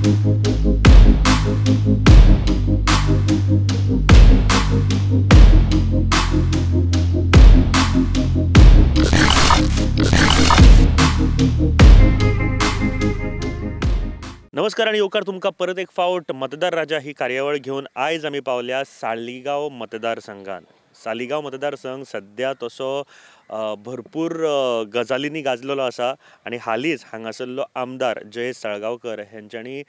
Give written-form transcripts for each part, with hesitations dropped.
नमस्कार आणि येवकार तुमकां परत एक फावट मतदार राजा ही कार्यावळ घेऊन आयज आमी पावल्या सालिगांव मतदारसंघान. सालिगांव मतदारसंघ सध्या तसो भरपूर गजालींनी गाजलेलो आसा आणि हालींच हांगासरलो आमदार जयेश साळगांवकर हेंच्यांनी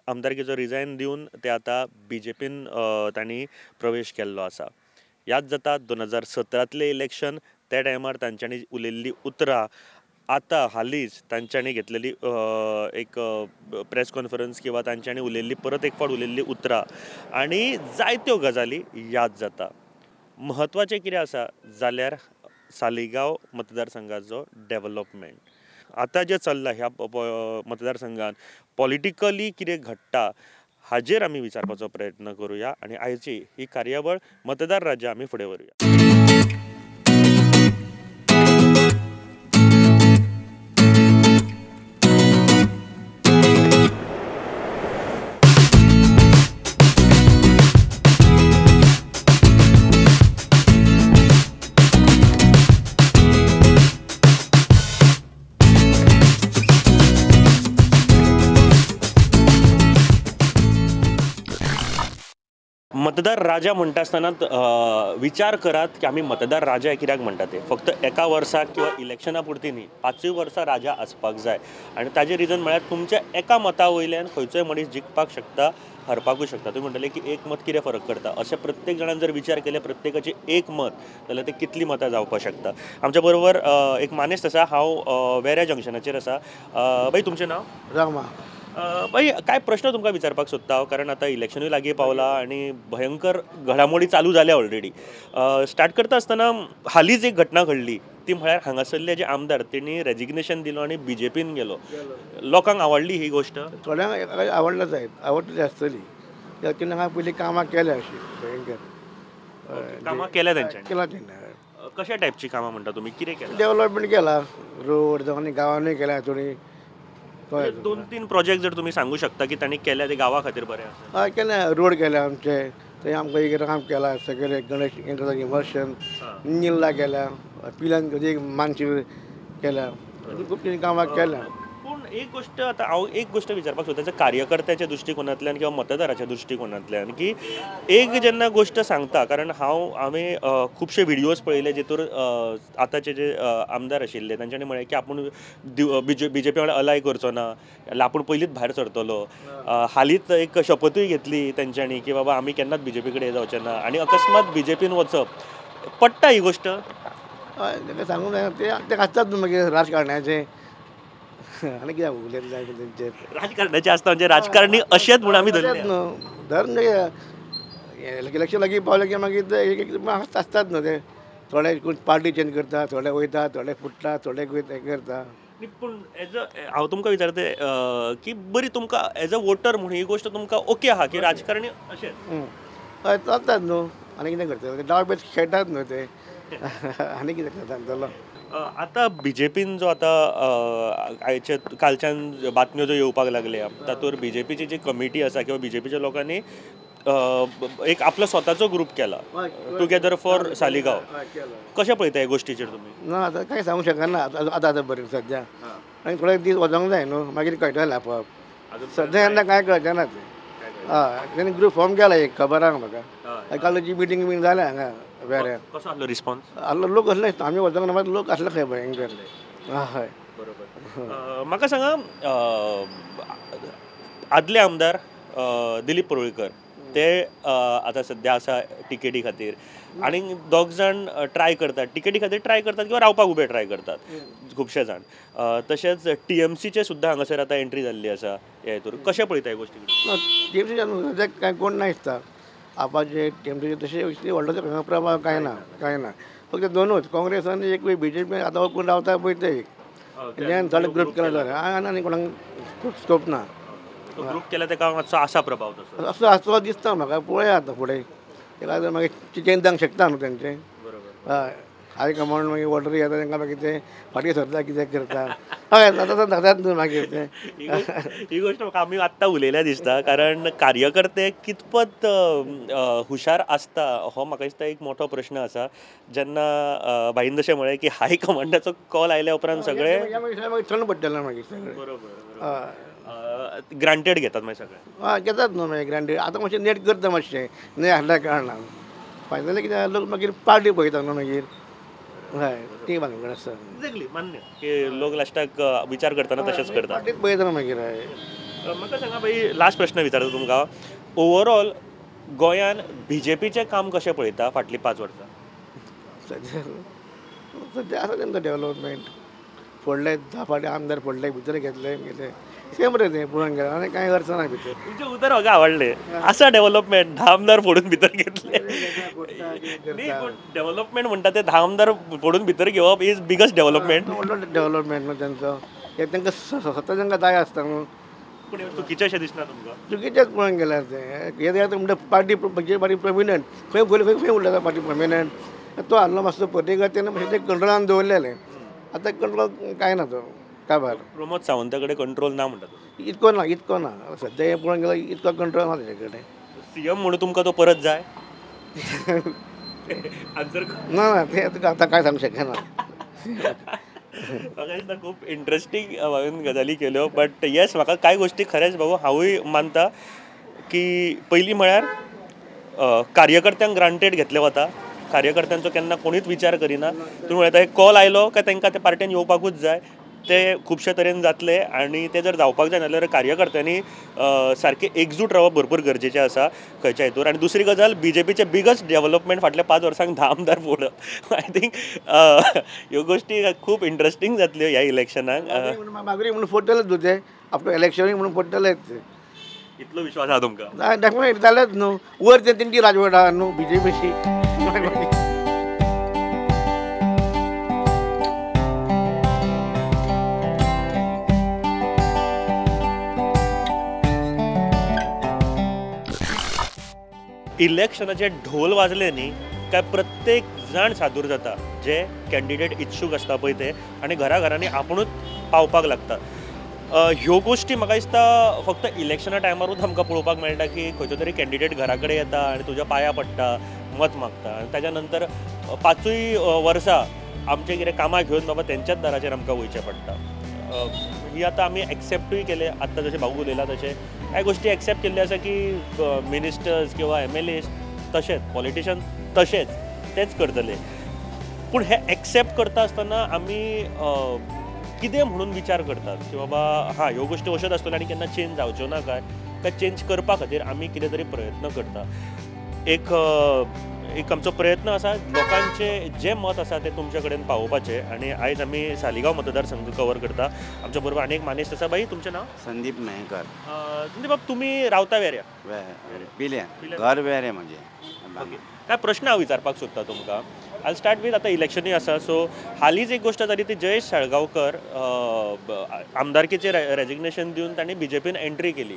आमदारकीचो रिजायन दिवन ते आतां BJPन तांणी प्रवेश केल्लो आसा. याद जाता 2017तले इलेक्शन, त्या टायमार तांच्यांनी उलयल्लीं उतरां आतां हालींच तांच्यांनी घेतलेली एक प्रेस कॉन्फरन्स किंवा तांच्यांनी उलयल्ली परत एक फावट उलयल्लीं उतरां आनी जायत्यो गजाली याद जाता. म्हत्वाचें कितें आसा जाल्यार सालिगांव मतदारसंघाचो डेव्हलपमेंट. आतां जें चल्लां ह्या मतदारसंघान पॉलिटिकली कितें घडटा हाजेर आमी विचारपाचो प्रयत्न करुया आनी आयची ही कार्यावळ मतदार राजा आमी फुडें व्हरुया. मतदार राजा म्हणटा आसतना विचार करात की आमी मतदार राजा कित्याक म्हणटा ते. फक्त एका वर्साक किंवा इलेक्शना पुरती न्ही, 5 वर्सां राजा आसपाक जाय आनी ताजें रिजन म्हळ्यार तुमच्या एका मता वयल्यान खंयचोय मनीस जिखपाक शकता, हरपाकूय शकता. तुमी म्हणटले की एक मत कितें फरक करता. अशें प्रत्येक जाणान जर विचार केले प्रत्येकाचें एक मत जाल्यार ते कितलीं मतां जावपाक शकता. आमच्या बरोबर एक मानेस्त आसा. हांव वेऱ्या जंक्शनाचेर आसा. बाई तुमचें नांव? रामा. बाई काय प्रश्न तुमकां विचारपाक सोदता हांव, कारण आतां इलेक्शनूय लागीं पावलां आनी भयंकर घडामोडी चालू जाल्या ऑलरेडी. स्टार्ट करता आसतना हालींच एक घटना घडली ती म्हळ्यार हांगासरले जे आमदार तेणी रेजिग्नेशन दिलो आनी BJPन गेलो. लोकांक आवडली ही गोश्ट? थोड्यांक आवडला जायत, आवडटली आसतली. कित्याक हांगा पयलीं कामां केल्या अशीं भयंकर कामां केल्या तेंच्यांनी. केला तेन्ना. कशा टायपची कामां म्हणटा तुमी? कितें केलें? डेव्हलपमेंट केला, रोड जावं आनी गांवांनूय केल्या थोडी. 2-3 प्रोजेक्ट जर तुमी सांगू शकता की तांणी केल्या ते गांवा खातीर बरें आसा? हय केल्या. रोड केल्या आमचे, थंय आमकां एक काम केला सगळे गणेश इमर्शन, निल्ला केल्या, पिलान एक मानशी केल्या, खूब कितें कामां केल्या. पूण एक गोश्ट आतां हांव एक गोश्ट विचारपाक सोदता कार्यकर्त्याच्या दृश्टीकोनांतल्यान किंवा मतदाराच्या दृश्टीकोनांतल्यान की एक जेन्ना गोश्ट सांगता, कारण हांवें खुबशे व्हिडियोज पळयले जेतूर आतांचे जे आमदार आशिल्ले तांच्यांनी म्हळें की आपूण BJP वांगडा अलाय करचो ना, आपूण पयलींच भायर सरतलो. हालींच एक शपथूय घेतली तेंच्यांनी की बाबा आमी केन्नाच BJP कडेन जावचे ना आनी अकस्मात BJPन वचप. पडटा ही गोश्ट? हय ताका सांगूंक जाय. ते आसतात न्हू मागीर राजकारण्याचे आनी कित्याक उलयलें जाय तेंचेर. राजकारणाचे आसता म्हणजे राजकारणी अशेंच म्हूण आमी धरले धरून इलेक्शन लागीं पावलें की मागीर ते एक आसतात न्हू ते. थोडे पार्टी चेंज करता, थोडे वयता, थोडे फुटता, थोडे हें करता. पूण हांव तुमकां विचारते की बरी तुमकां एज अ वोटर म्हणून ही गोश्ट तुमकां ओके आहा की राजकारणी अशें? हय चलतात न्हू. आनी कितें करता, डाव बेस खेळटात न्हू ते. आनी कितें करता. आतां BJPन जो आतां आयचे कालच्यान बातम्यो ज्यो येवपाक लागल्या तातूंत BJPची जी कमिटी आसा किंवा BJPच्या लोकांनी एक आपलो स्वताचो ग्रूप केला, टुगेदर फॉर सालिगांव. कशें पळयता हे गोश्टीचेर तुमी? ना आतां कांय सांगूंक शकना. आतां बरें सद्या आनी थोडे दीस वचोंक जाय न्हू, मागीर कळटलें आपोआप. सद्या केन्ना कांय कळचें ना तें. हय तेणी ग्रूप फॉर्म केला एक, खबर आहा म्हाका. कालची मिटींग बीन जाल्या हांगा वेऱ्या. कसो आहलो रिस्पॉन्स? आहलो लोक असले आमी वचोंक ना, मागीर लोक आसले खंय भयंकर. हय बरोबर. म्हाका सांगा आदले आमदार दिलीप परुळकर ते आतां सध्या आसा टिकेटी खातीर आनी दोग जाण ट्राय करतात, टिकेटी खातीर ट्राय करतात किंवा रावपाक उबे ट्राय करतात खुबशे जाण. तशेंच TMCचे सुद्दां हांगासर आतां एंट्री जाल्ली आसा ह्या हितूर. कशें पळयता हे गोश्टी? TMC कांय कोण ना दिसता आपाचे. TMC तशें व्हडलो प्रभाव कांय ना. फक्त दोनूच, काँग्रेस आनी एक BJP. आतां कोण रावता पळय ते एक थोडे ग्रूप केला जाल्यार आनी कोणाक स्कोप ना. ग्रूप केला तेका मातसो आसा प्रभाव तसो? असो आसतो दिसता म्हाका. पळया आतां फुडें तेका मागीर चेंज जावंक शकता न्हू तेंचें. बरोबर. हय हाय कमांड मागीर ऑर्डर येता तांकां मागीर ते फाटीं सरता कितें करता हय जातात न्हू मागीर ते ही गोष्ट म्हाका आमी आत्तां उलयल्या दिसता कारण कार्यकर्ते कितपत हुशार आसता हो म्हाका दिसता एक मोठो प्रश्न आसा जेन्ना भाईन जशें म्हळें की हाय कमांडाचो कॉल आयल्या उपरांत सगळे मागीर थंड पडटलें मागीर सगळें बरोबर हय ग्रांटेड घेतात मागीर सगळे हय घेतात न्हू मागीर ग्रांटेड आतां मातशें नेट करता मातशें नेट हाडल्या कारणान फायनली कितें लोक मागीर पार्टी पळयता न्हू मागीर हय ती भानगड आसा एक्झॅक्टली मान्य की लोक लास्टाक विचार करतना तशेंच करतात पार्टीच पळयता न्हू मागीर हय म्हाका सांगा भाई लास्ट प्रश्न विचारता तुमकां ओवरऑल गोंयान बीजेपीचें काम कशें पळयता फाटलीं 5 वर्सां सद्या आसा तेंचो डेवलपमेंट फोडले 10 फाटी आमदार फोडले भितर घेतले गेले सेम रे तें पळोवन गेलें आनी कांय अर्थ ना भितर तुमचें उतर म्हाका आवडलें आसा डेव्हलपमेंट 10 आमदार फोडून भितर घेतले न्ही पूण डेव्हलपमेंट म्हणटा ते 10 आमदार फोडून भितर घेवप इज बिगस्ट डेव्हलपमेंट व्हडलो डेवलपमेंट न्हू तेंचो हे तांकां स्वता तांकां जाय आसता न्हू पूण हें चुकीचें अशें दिसना तुमकां चुकीचेंच पळोवन गेल्यार ते हे म्हणटा पार्टी पार्टी प्रमिनंट खंय खंय खंय उरला पार्टी प्रमिनंट तो हारलो मातसो पर्टेकर तेन्ना मातशें ते कंट्रोलान दवरलेलें आतां कंट्रोल कांय ना तो काबार प्रमोद सावंता कडेन कंट्रोल ना म्हणटा तो इतको ना सद्या हे पळोवन गेल्यार इतको कंट्रोल ना तेजे कडेन सीएम म्हणून तुमकां तो परत जाय आन्सर ना ना ते आतां कांय सांगूंक शकना म्हाका दिसता खूब इंट्रस्टींग हांवें गजाली केल्यो बट येस म्हाका कांय गोश्टी खरेंच बाबू हांवूय मानता की पयलीं म्हळ्यार कार्यकर्त्यांक ग्रांटेड घेतले वता कार्यकर्त्यांचो केन्ना कोणीच विचार करिना तुमी म्हणटा एक कॉल आयलो काय तांकां त्या पार्ट्यान येवपाकूच जाय ते खुबशे तरेन जातले आनी ते जर जावपाक जाय नाजाल्यार कार्यकर्त्यांनी सारके एकजूट रावप भरपूर गरजेचें आसा खंयच्या हितूर आनी दुसरी गजाल बीजेपीचे बिगस्ट डेव्हलपमेंट फाटल्या 5 वर्सांक 10 आमदार फोडप आय थिंक ह्यो गोश्टी खूब इंट्रस्टींग जातल्यो ह्या इलेक्शनाक मागरी म्हणून फोडटलेच न्हू ते आपल्या इलेक्शनूय म्हणून फोडटलेच ते इतलो विश्वास आहा तुमकां डेफिनेट जालेच न्हू वर ते तेंची राजवट आहा न्हू बीजेपीची इलेक्शनाचे ढोल वाजले न्ही काय प्रत्येक जाण सादूर जाता जे कॅन्डिडेट इच्छूक आसता पळय ते आनी घरांनी आपुणूच पावपाक लागता ह्यो गोश्टी म्हाका दिसता फक्त इलेक्शना टायमारूच आमकां पळोवपाक मेळटा की खंयचो तरी कॅन्डिडेट घरा कडेन येता आनी तुज्या पांया पडटा मत मागता आनी ताच्या नंतर 5 वर्सां आमचें कितें कामां घेवन बाबा तेंच्याच दाराचेर आमकां वयचें पडटा ही आतां आमी एक्सेप्टूय केले आत्तां जशें भाऊ उलयला तशें कांय गोश्टी एक्सेप्ट केल्ल्यो आसा की मिनिस्टर्स किंवा MLAs तशेंच पॉलिटिशियन तशेंच तेच करतले पूण हे एक्सेप्ट करता आसतना आमी कितें म्हणून विचार करतात की बाबा हां ह्यो गोश्टी अश्योच आसतल्यो आनी केन्ना चेंज जावच्यो ना काय चेंज करपा खातीर आमी कितें तरी प्रयत्न करता एक आमचो प्रयत्न आसा लोकांचे जे मत आसा ते तुमचे कडेन पावोवपाचें आनी आयज आमी सालिगांव मतदारसंघ कवर करता आमच्या बरोबर आनी एक मानेस्त आसा बाई तुमचें नांव संदीप मेहकर संदीप बाब तुमी रावता वेऱ्या पिल्या घर वेरे म्हणजे काय प्रश्न हांव विचारपाक सोदता तुमकां आय स्टार्ट वीथ आतां इलेक्शनूय आसा सो हालींच एक गोश्ट जाली ती जयेश साळगांवकर आमदारकीचेर रेजिग्नेशन दिवन तांणी BJPन एंट्री केली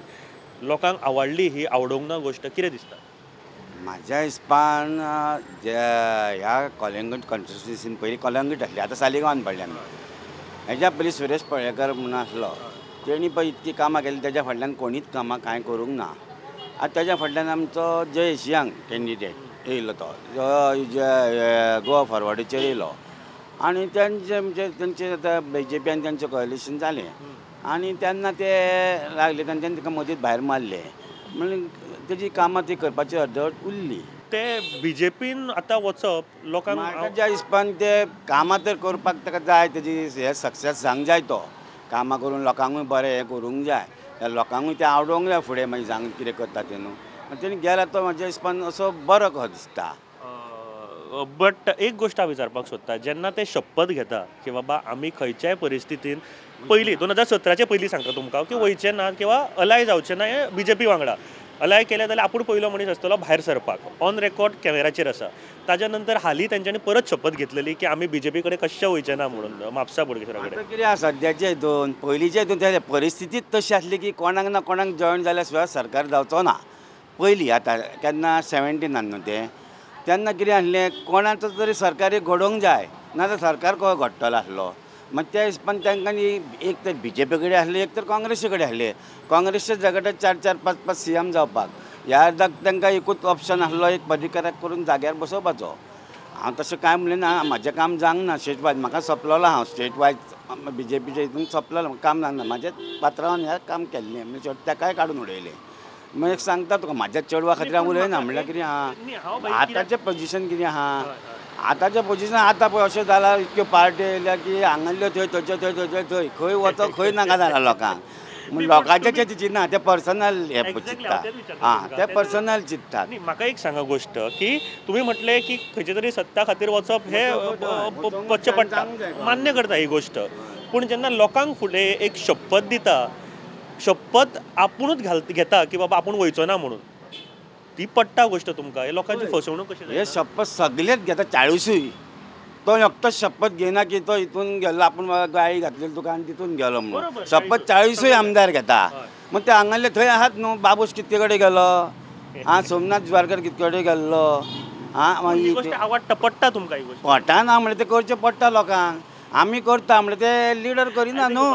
लोकांक आवडली ही आवडोंक ना गोश्ट कितें दिसता म्हाज्या हिसपान जे ह्या कॉलिंगूट कॉन्स्टिट्युन्सीन पयलीं कॉलिंगूट आसली आतां सालिगांवान पडले आमी हेज्या पयलीं सुरेश पळेकर म्हणून आसलो तेणी पळय इतकी कामां केली तेज्या फाटल्यान कोणीच कामां कांय करूंक ना आतां तेज्या फाटल्यान आमचो जयेश यंग कॅन्डिडेट येयलो तो गोवा फॉरवर्डीचेर येयलो आनी तेंचे आतां BJPन तेंचें कॉलिशन जालें आनी तेन्ना ते लागले तेंच्यानी ताका मदींच भायर मारले म्हणजे तेजी कामां ती करपाची अर्दवट उरली ते BJPन आतां वचप लोकांक म्हाज्या हिसपान ते कामां तर करपाक ताका जाय तेजी हे सक्सेस जावंक जाय तो कामां करून लोकांकूय बरें हें करूंक जाय लोकांकूय ते आवडोंक जाय फुडें मागीर जावन कितें करता ते न्हू तेणी गेला तो म्हाज्या हिसपान असो बरो कहो दिसता बट एक गोश्ट हांव विचारपाक सोदता जेन्ना ते शपथ घेता की बाबा आमी खंयच्याय परिस्थितीन पयलीं 2017चे पयलीं सांगता तुमकां की वयचें ना किंवा अलाय जावचें ना हें BJP वांगडा अलाय केलें जाल्यार आपूण पयलो मनीस आसतलो भायर सरपाक ऑन रेकॉर्ड कॅमेराचेर आसा ताच्या नंतर हालीं तेंच्यांनी परत शपथ घेतलेली की आमी BJP कडेन कशें वयचें ना म्हणून म्हापसा बोडगेश्वरा कडेन कितें आसा सद्याचे हितून पयलींचे हितून ते परिस्थितीच तशी आसली की कोणाक ना कोणाक जॉयन जाल्या शिवाय सरकार जावचो ना पयलीं आतां केन्ना 17 न्हू ते तेन्ना कितें आसलें कोणाचो तरी सरकारी घडोवंक जाय नाजाल्यार सरकार खंय घडटलो आसलो मग त्या हिसपान तांकां एक तर BJP कडेन आसले एक तर काँग्रेसी कडेन आसले काँग्रेसच्या झगड्यात 4-4, 5-5 CM जावपाक ह्या तांकां एकूच ऑप्शन आसलो एक पदीकाराक करून जाग्यार बसोवपाचो हांव तशें कांय म्हणलें ना म्हाजें काम जावंक ना स्टेट वायज म्हाका सोंपलोलो हांव स्टेट वायज BJPच्या हितून सोंपलोलो काम जावंक ना म्हाजें पात्रांवान हें काम केल्लें म्हणजे ताकाय काडून उडयलें मग एक सांगता तुका म्हाज्या चेडवा खातीर हांव उलयना म्हणल्यार कितें आहा आतांचें पोजिशन कितें आहा आतांचें पोजिशन आतां पळय अशें जालां इतक्यो पार्टी येयल्या की हांगाल्यो थंय थंय खंय वचो खंय नाका जालां लोकांक लोकांचें जें चिंतना ते पर्सनल हे चिंतता हां ते पर्सनल चिंततात म्हाका एक सांगा गोश्ट की तुम्ही म्हटले की खंयचे तरी सत्ता खातीर वचप हे पडचें पडटा मान्य करता ही गोश्ट पूण जेन्ना लोकांक फुडें एक शपथ दिता शपथ आपुणूच घेता की बाबा आपूण वयचो ना म्हणून ती पडटा गोश्ट तुमकां हे लोकांची फसवणूक कशी हे शपथ सगळेच घेता 40सूय तो एकटोच शपथ घेना की तो हितून गेलो आपूण गाळी घातलेली तुका आनी तितून गेलो म्हणून शपथ 40सूय आमदार घेता मग ते हांगाले थंय आहात न्हू बाबूश कितके कडेन गेलो हां सोमनाथ ज्वारकर कितके कडेन गेल्लो हां मागीर आवडटा पडटा तुमकां ही गोश्ट पडटा म्हणल्यार ते करचें पडटा लोकांक आमी करता म्हणल्यार ते लिडर करिना न्हू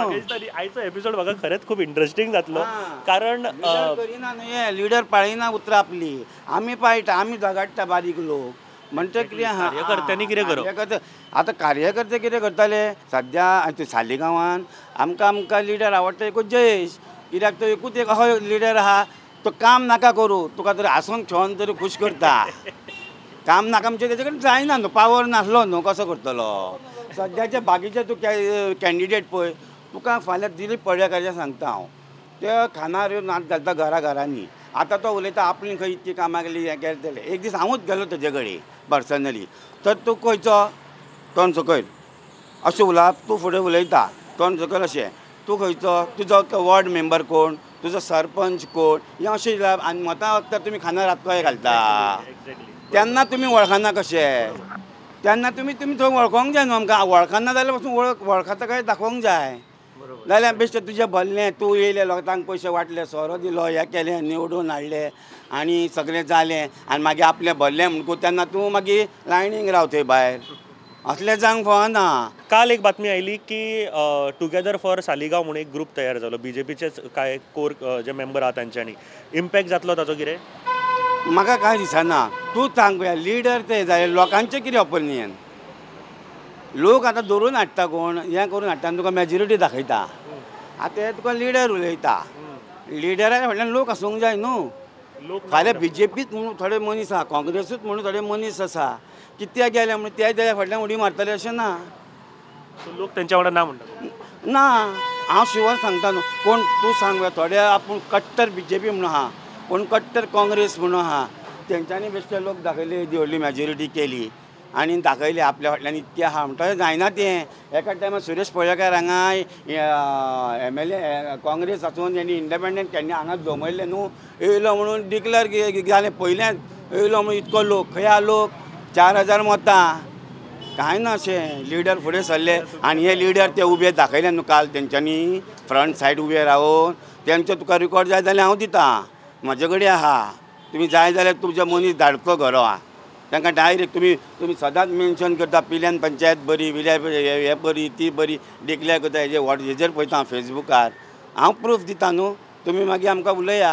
आयचो एपिसोड म्हाका खरेंच खूब इंटरेस्टिंग जातलो कारण करिना न्हू हे लिडर पाळिना उतरां आपली आमी पाळटा आमी झगडटा बारीक लोक म्हणटा कितें आहा कार्यकर्त्यांनी कितें करप आतां कार्यकर्ते कितें करताले सद्या सालिगांवान आमकां लिडर आवडटा एकूच जयेश कित्याक तो एकूच एक असो लिडर आहा तो काम नाका करूं तुका तरी हांसून खेळोन तरी खूश करता काम नाका म्हणजे तेजे कडेन जायना न्हू पावर नासलो न्हू कसो करतलो सद्याचे बाकीचे तूं कॅन्डिडेट पळय तुका फाल्यां दिलीप पडळेकाराचें सांगता हांव ते खानार येवन नाच घालता घरांनी आतां तो उलयता आपणें खंय इतकी कामां केली हें केलें एक दीस हांवूच गेलो तेजे कडेन पर्सनली तर तूं खंयचो तोंड सकयल अशें उलप तूं फुडें उलयता तोंड सकयल अशें तूं खंयचो तुजो वॉर्ड मेंबर कोण तुजो सरपंच कोण हें अशें आनी मतां वखदार तुमी खानार हातकय घालता तेन्ना तुमी वळखना कशें तेन्ना तुमी थंय वळखोंक जाय न्हू आमकां वळखना जाल्यार पासून वळखता काय दाखोवंक जाय जाल्यार बेश्टें तुजें भरलें तूं येयलें लोकांक पयशे वाटले सोरो दिलो हें केलें निवडून हाडलें आनी सगळें जालें आनी मागीर आपलें भरलें म्हणून तेन्ना तूं मागीर लायनीक राव थंय भायर असलें जावंक फावना काल एक बातमी आयली की टुगेदर फॉर सालिगांव म्हणून एक ग्रूप तयार जालो BJPचेच कांय कोर जे मेंबर आहा तांच्यांनी इम्पॅक्ट जातलो ताचो कितें म्हाका कांय दिसना तूं सांग पळया लिडर ते जाय लोकांचें कितें ओपिनियन लोक आतां धरून हाडटा कोण हें करून हाडटा आनी तुका मेजॉरिटी दाखयता आतां हे तुका लिडर उलयता लिडरा फाटल्यान लोक आसूंक जाय न्हू फाल्यां BJPच म्हणून थोडे मनीस आहा काँग्रेसूच म्हणून थोडे मनीस आसा कित्याक गेले म्हणून ते तेच्या फाटल्यान उडी मारतले अशें ना लोक तेंच्या वांगडा ना म्हणटा ना हांव शिवर सांगता न्हू कोण तूं सांग थोडे आपूण कट्टर BJP म्हणून आहा कोण कट्टर काँग्रेस म्हणून आहा तेंच्यांनी बेश्टे लोक दाखयले व्हडली मेजॉरिटी केली आनी दाखयले आपल्या फाटल्यान इतकें आहा म्हणटा जायना तें एका टायमार सुरेश पळ्ळेकार हांगा MLA काँग्रेस आसून तेणी इंडिपेंडंट केन्ना हांगा जमयल्ले न्हू येयलो म्हणून डिक्लेअर जालें पयलेंच येयलो म्हणून इतको लोक खंय आहा लोक 4000 मतां कांय ना अशें लिडर फुडें सरले आनी हे लिडर ते उबे दाखयले न्हू काल तेंच्यांनी फ्रंट सायड उबे रावून तेंचो तुका रिकॉर्ड जाय जाल्यार हांव दिता म्हजे कडेन आहा तुमी जाय जाल्यार तुमचे मनीस धाडचो घरा तांकां डायरेक्ट तुमी सदांच मेन्शन करता पिल्यान पंचायत बरी विल्या हे बरी ती बरी डिक्लेअर करता हेजेर पळयता हांव फेसबुकार हांव प्रूफ दिता न्हू तुमी मागीर आमकां उलया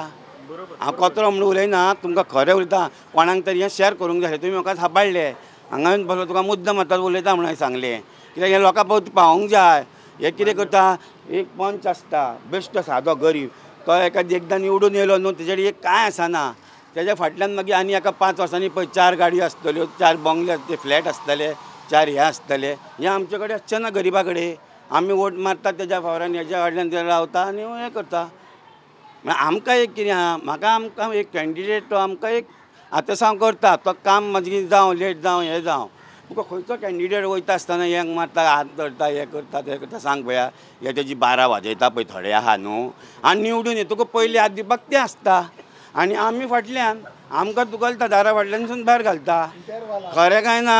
हांव कचरो म्हणून उलयना तुमकां खरें उलयता कोणाक तरी हें शॅर करूंक जाय तुमी म्हाका सांबाळले हांगा बरो तुका मुद्दम आतां उलयता म्हणून सांगलें कित्याक हें लोकां पावोवंक जाय हे कितें करता एक पंच आसता बेश्टो सादो गरीब तो एकदां निवडून येयलो न्हू तेजे कडेन एक कांय आसना तेज्या फाटल्यान मागीर आनी एका 5 वर्सांनी पळय 4 गाडी आसतल्यो 4 बंगले ते फ्लॅट आसतले 4 हे आसतले हें आमचे कडेन आसचें ना गरिबा कडेन आमी वोट मारता तेज्या फावरान हेज्या फाटल्यान ते रावता आनी हें करता आमकां एक कितें आहा आमकां एक कॅन्डिडेट तो आमकां एक आतां सांग करता तो काम मागीर जावं लेट जावं हें जावं तुका खंयचो कॅन्डिडेट वयता आसतना हें मारता हात धरता हें करता तें करता सांग पळया हे तेजी 12 वाजयता पळय थोडे आहा न्हू आनी निवडून ये तुका पयलीं हात दिवपाक तें आसता आनी आमी फाटल्यान आमकां तुगलता दारा फाटल्यानसून भायर घालता खरें काय ना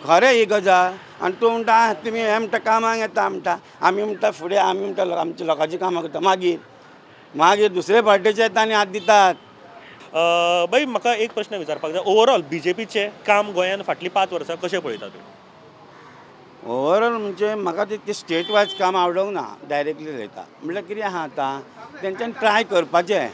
खरें ही गजाल आनी तूं म्हणटा तुमी हें म्हणटा कामाक येता म्हणटा आमी म्हणटा फुडें आमी म्हणटा आमच्या लोकांची कामां करता मागीर दुसरे पार्टीचे येता आनी हात दितात बाई म्हाका एक प्रश्न विचारपाक जाय ओवरऑल BJPचें काम गोंयान फाटलीं 5 वर्सां कशें पळयता तूं? ओवरऑल म्हणजे म्हाका तितकें स्टेट वायज काम आवडोंक ना डायरेक्टली उलयता म्हणल्यार कितें आहा आतां तेंच्यांनी ट्राय करपाचें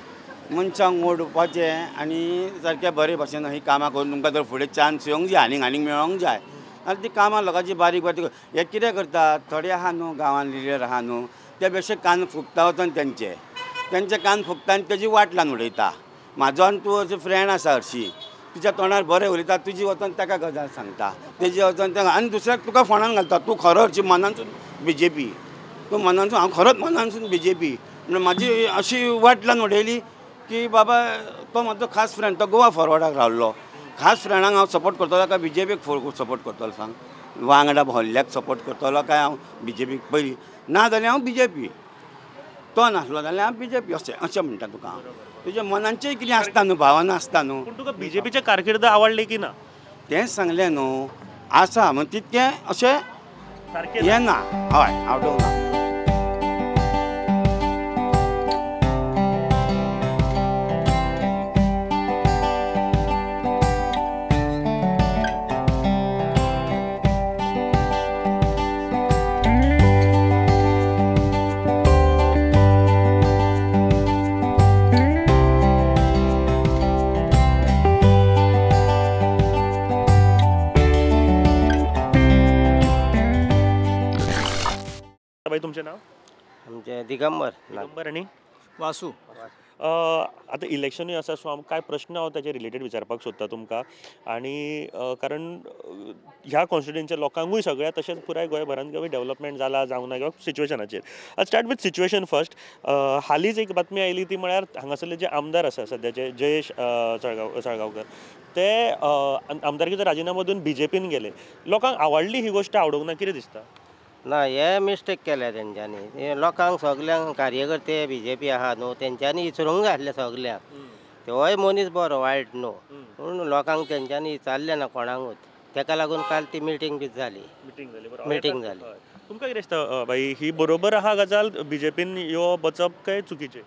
मनशांक ओडपाचें आनी सारक्या बरे भशेन ही कामां करून तुमकां जर फुडें चान्स येवंक जाय आनीक मेळोंक जाय आनी ती कामां लोकांची बारीक बारीक हे कितें करतात थोडे आहा न्हू गांवांत लिडर आहा न्हू ते बेश्टे कान फुगता वचोन तेंचे कान फुगता आनी तेजी वाट लावन उडयता म्हाजो आनी तूं अशी फ्रेंड आसा हरशी तुज्या तोंडार बरें उलयता तुजी वचोन ताका गजाल सांगता तेजी वचोन ताका आनी दुसऱ्याक तुका फोंडान घालता तूं खरो हरशी मनानसून BJP तूं मनानसून हांव खरोच मनानसून BJP म्हणून म्हाजी अशी वाट लावन उडयली की बाबा तो म्हाजो खास फ्रेंड तो गोवा फॉरवर्डाक रावल्लो खास फ्रेंडाक हांव सपोर्ट करतलो काय BJPक सपोर्ट करतलो सांग वांगडा भोल्ल्याक सपोर्ट करतलो काय हांव BJPक पयलीं ना जाल्यार हांव BJP तो नासलो जाल्यार हांव BJP अशें म्हणटा तुका हांव तुज्या मनांचेय कितें आसता न्हू भावना आसता न्हू पूण तुका BJPचें कारकीर्द आवडली की ना? तेंच सांगलें न्हू आसा म्हण तितकें अशें सारकें हें ना हय आवडोंक ना. बाई तुमचें नाव? आमचे दिगंबर दिगंबर आनी वासू आतां इलेक्शनूय आसा सो हांव कांय प्रश्न हांव ताचे रिलेटेड विचारपाक सोदता तुमकां आनी कारण ह्या कॉन्स्टिट्युएन्सीच्या लोकांकूय सगळ्या तशेंच पुराय गोंयभरांत किंवा डेव्हलपमेंट जाला जावं ना किंवा सिच्युएशनाचेर I start with situation first. हालींच एक बातमी आयली ती म्हळ्यार हांगासरले जे आमदार आसा सद्याचे जयेश सळगांवकर ते आमदारकीचो राजिनामो दिवन BJPन गेले. लोकांक आवडली ही गोश्ट आवडूंक ना कितें दिसता? ना हे मिस्टेक केल्या तेंच्यांनी लोकांक सगल्यांक कार्यकर्ते BJP आहा न्हू तेंच्यांनी विचारूंक जाय आसलें सगल्यांक तेवोय मनीस बरो वायट न्हू पूण लोकांक तेंच्यांनी विचारलें ना कोणाकूच तेका लागून काल ती मिटींग बी जाली. मिटींग जाली. तुमकां कितें दिसता बाई ही बरोबर आहा गजाल BJPन यो वचप काय चुकीचें?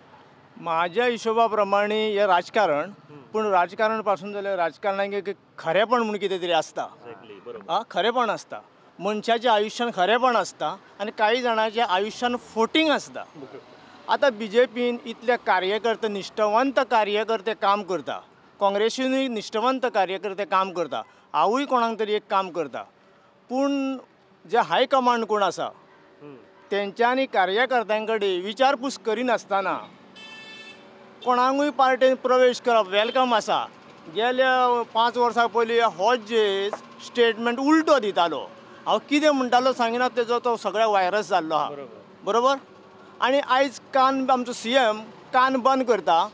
माझ्या हिशोबा प्रमाणे हे राजकारण पूण राजकारण पासून जाल्यार राजकारणाक एक खरेपण म्हणून कितें तरी आसता खरेपण आसता मनशाच्या आयुश्यान खरेपण आसता आनी काही जाणांच्या आयुश्यान फोटींग आसता. आतां BJPन इतले कार्यकर्ते निश्ठवंत कार्यकर्ते काम करता काँग्रेसीनूय निश्ठवंत कार्यकर्ते काम करता हांवूय कोणाक तरी एक काम करता पूण जे हाय कमांड कोण आसा तेंच्यांनी कार्यकर्त्यां कडेन विचारपूस करिनासतना कोणाकूय पार्टेन प्रवेश करप वेलकम आसा. गेल्या 5 वर्सां पयलीं होच जे स्टेटमेंट उलटो दितालो हांव कितें म्हणटालो सांगिना तेजो तो सगळ्या व्हायरस जाल्लो आहा बरोबर. आनी आयज कान आमचो CM कान बंद करता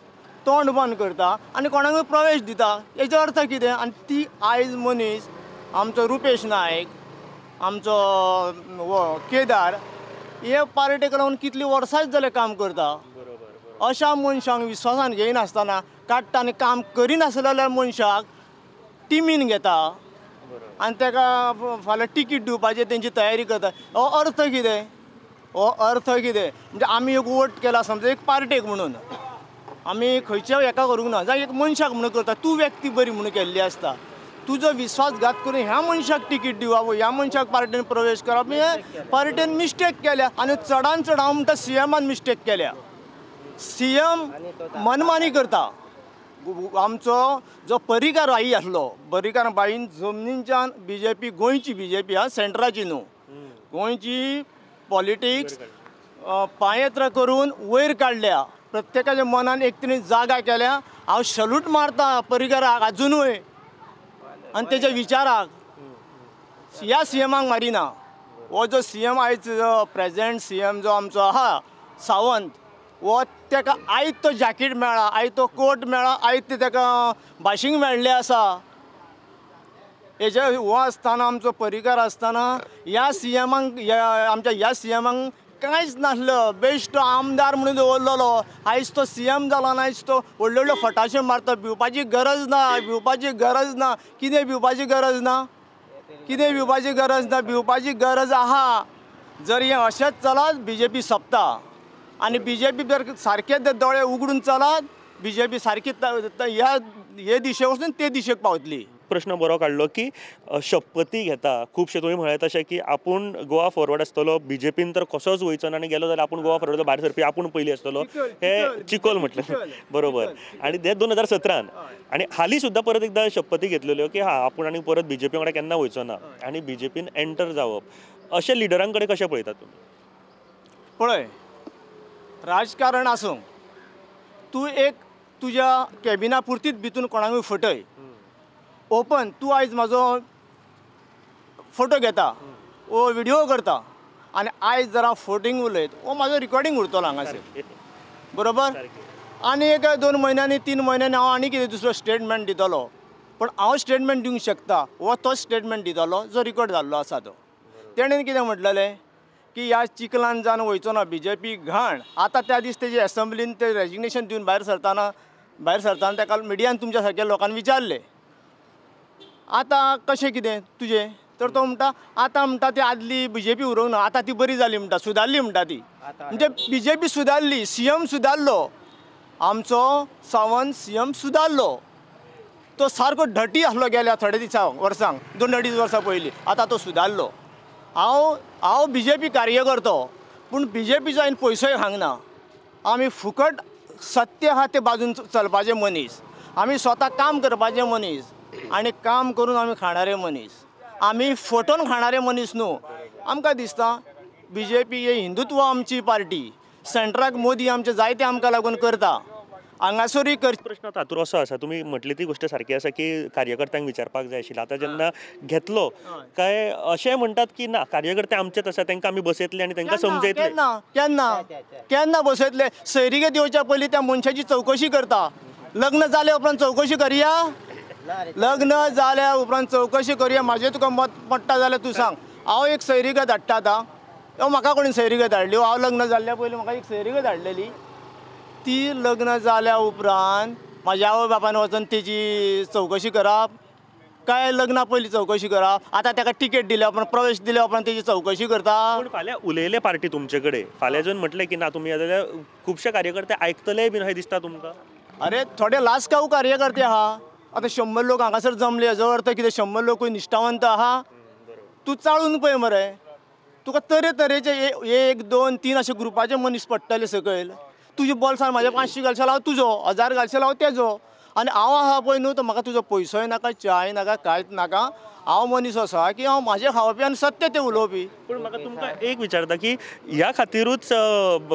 तोंड बंद करता आनी कोणाकूय प्रवेश दिता हेजो अर्थ कितें? आनी ती आयज मनीस आमचो रुपेश नायक आमचो केदार हे पार्टेक लागून कितलीं वर्सांच जालें काम करता. अशा मनशांक विश्वासान घेयनासतना काडटा आनी काम करिनासलेल्या मनशाक टिमीन घेता आनी ताका फाल्यां टिकीट दिवपाची तेंची तयारी करता. हो अर्थ कितें? हो अर्थ कितें म्हणजे आमी एक वोट केला समजा एक पार्टेक म्हणून आमी खंयच्या हेका करूंक ना जावं एक मनशाक म्हणून करता तूं व्यक्ती बरी म्हणून केल्ली आसता तुजो विश्वासघात करून ह्या मनशाक टिकीट दिवप ह्या मनशाक पार्टेन प्रवेश करप हे पार्टेन मिस्टेक केल्या आनी चडान चड हांव म्हणटा CMन मिस्टेक केल्या. CM मनमानी करता. आमचो जो परिकार बाई आसलो परिकार बाईन जमनींच्यान BJP गोंयची BJP हा सेंट्राची न्हू गोंयची पॉलिटिक्स पायत्र करून वयर काडल्या प्रत्येकाच्या मनान एक तरी जागा केल्या. हांव सल्यूट मारता परिकाराक अजुनूय आनी तेच्या विचाराक ह्या CMाक मारिना. हो जो CM आयज प्रेजेंट CM जो आमचो आहा सावंत वो तेका आयज तो जॅकेट मेळ्ळा आयज तो कोट मेळ्ळा आयज तेका भाशींग मेळ्ळें आसा. हेजे हो आसतना आमचो परिकार आसतना ह्या CMाक आमच्या ह्या CMाक कांयच नासलं बेश्टो आमदार म्हणून दवरलेलो आयज तो CM जालो आनी आयज तो व्हडले व्हडले फटाशे मारता. भिवपाची गरज ना भिवपाची गरज ना. कितें भिवपाची गरज ना? कितें भिवपाची गरज ना? भिवपाची गरज आहा. जर हें अशेंच चलत BJP सोंपता आनी BJP जर सारके ते दोळे उगडून चलत BJP सारकी हे दिशे वचून ते दिशेक पावतली. प्रश्न बरो काडलो की शपथी घेता खुबशे तुमी म्हळें तशें की आपूण गोवा फॉरवर्ड आसतलो BJPन तर कसोच वयचो ना आनी गेलो जाल्यार आपूण गोवा फॉरवर्ड भायर सरपी आपूण पयलीं आसतलो हे चिकोल म्हटलें बरोबर. आनी ते 2017 आनी हालीं सुद्दां परत एकदां शपथी घेतलेल्यो की आपूण आनी परत BJP वांगडा केन्ना वयचो ना आनी BJPन एंटर जावप अशे लिडरां कडेन कशें पळयतात तुमी? पळय, राजकारण आसूं तूं एक तुज्या कॅबिना पुरतीच भितून कोणाकूय फटय ओपन तूं आयज म्हाजो फोटो घेता वो व्हिडिओ करता आनी आयज जर हांव फोटींग उलयत वो म्हाजो रिकॉर्डिंग उरतलो हांगासर बरोबर. आनी एक 2 म्हयन्यांनी 3 म्हयन्यांनी हांव आनी कितें दुसरो स्टेटमेंट दितलो पण हांव स्टेटमेंट दिवंक शकता वो तो स्टेटमेंट दितलो जो रिकॉर्ड जाल्लो आसा तो. तेणेन कितें म्हटलेलें की ह्या चिखलान जावन वयचो ना BJP घाण. आतां त्या दीस तेजे एसेंब्लीन ते रेजिग्नेशन दिवन भायर सरताना ताका मिडियान तुमच्या सारक्या लोकांनी विचारलें आतां कशें कितें तुजें तर तो म्हणटा आतां म्हणटा ती आदली BJP उरोंक ना आतां ती बरी जाली म्हणटा सुदारली म्हणटा ती. म्हणजे BJP सुदारली CM सुदारलो आमचो सावंत CM सुदारलो. तो सारको ढटी आसलो गेल्या थोड्या वर्सांक 2-2.5 वर्सां पयलीं आतां तो सुदारलो. हांव BJP कार्यकर्तो पूण BJPचो हांवें पयसोय खांगना. आमी फुकट सत्य आहा ते बाजून चलपाचे मनीस आमी स्वता काम करपाचे मनीस आनी काम करून आमी खाणारे मनीस. आमी फटोवन खाणारे मनीस न्हू. आमकां दिसता BJP ही हिंदुत्व आमची पार्टी सेंट्राक मोदी आमचे जायते आमकां लागून करता हांगासरूय प्रश्न तातूंत असो आसा तुमी म्हटली ती गोष्ट सारकी आसा की कार्यकर्त्यांक विचारपाक जाय आशिल्लें. आतां जेन्ना घेतलो काय अशें म्हणटात की ना कार्यकर्ते आमचेच आसा तांकां आमी बसयतले आनी तांकां समजयतले. केन्ना बसयतले? सैरिगत येवच्या पयलीं त्या मनशाची चवकशी करता. लग्न जाल्या उपरांत चवकशी करया लग्न जाल्या उपरांत चवकशी करया. म्हाजें तुका मत पडटा जाल्यार तूं सांग. हांव एक सैरिगत धाडटा आतां म्हाका कोणी सैरिगत धाडली हांव लग्न जाल्ल्या पयलीं म्हाका एक सैरिगत धाडलेली. ती लग्न जाल्या उपरांत म्हाज्या आवय बापायन वचून तेजी चवकशी करप काय लग्ना पयलीं चवकशी करप? आतां ताका टिकेट दिल्या उपरांत प्रवेश दिल्या उपरांत तेजी चवकशी करता. पूण फाल्यां उलयले पार्टी तुमचे कडेन फाल्यां जर म्हटलें की ना तुमी जाल्यार खुबशे कार्यकर्ते आयकतलेय बीन अशें दिसता तुमकां? अरे थोडे लास्काऊ कार्यकर्ते आहा. आतां 100 लोक हांगासर जमले हेजो अर्थ कितें 100 लोकूय निश्ठावंत आहा? तूं चाळून पळय मरे तुका तरेतरेचे 1, 2, 3 अशे ग्रुपाचे मनीस पडटले सकयल. तुजे बॉल्सान म्हाजे 500 घालशे हांव तुजो 1000 घालशे हांव तेजो आनी हांव आहा पळय न्हू तर म्हाका तुजो पयसोय नाका चाय नाका कांयच नाका. हांव मनीस असो की हांव म्हाजें खावपी आनी सत्य तें उलोवपी. पूण म्हाका तुमकां एक विचारता की ह्या खातीरूच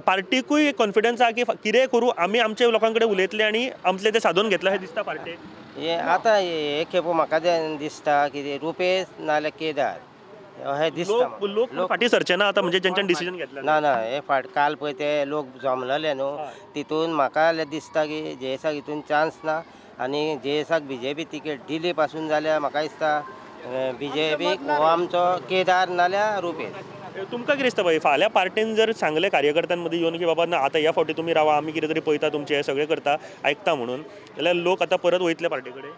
पार्टीकूय कॉन्फिडन्स आहा की कितेंय करूं आमी आमच्या लोकां कडेन उलयतले आनी आमचें तें सादून घेतलें अशें दिसता पार्टेक? हे आतां हे खेपो म्हाका दिसता की रुपेश नाल्यार केदार अशें दिसता. लोक फाटीं सरचे ना आतां म्हणजे जेंच्यान डिसिजन घेतलें ना हे काल पळय ते लोक जमलेले न्हू तितून म्हाका दिसता की जेसाक हितून चान्स ना आनी जेसाक BJP तिकेट दिली पासून जाल्यार म्हाका दिसता BJPक हो आमचो केदार नाल्यार रुपेश. तुमकां कितें दिसता पळय फाल्यां पार्टीन जर सांगलें कार्यकर्त्यां मदीं येवन की बाबा ना आतां ह्या फावटी तुमी रावा आमी कितें तरी पळयता तुमचें हें सगळें करता आयकता म्हणून जाल्यार लोक आतां परत वयतले पार्टी कडेन?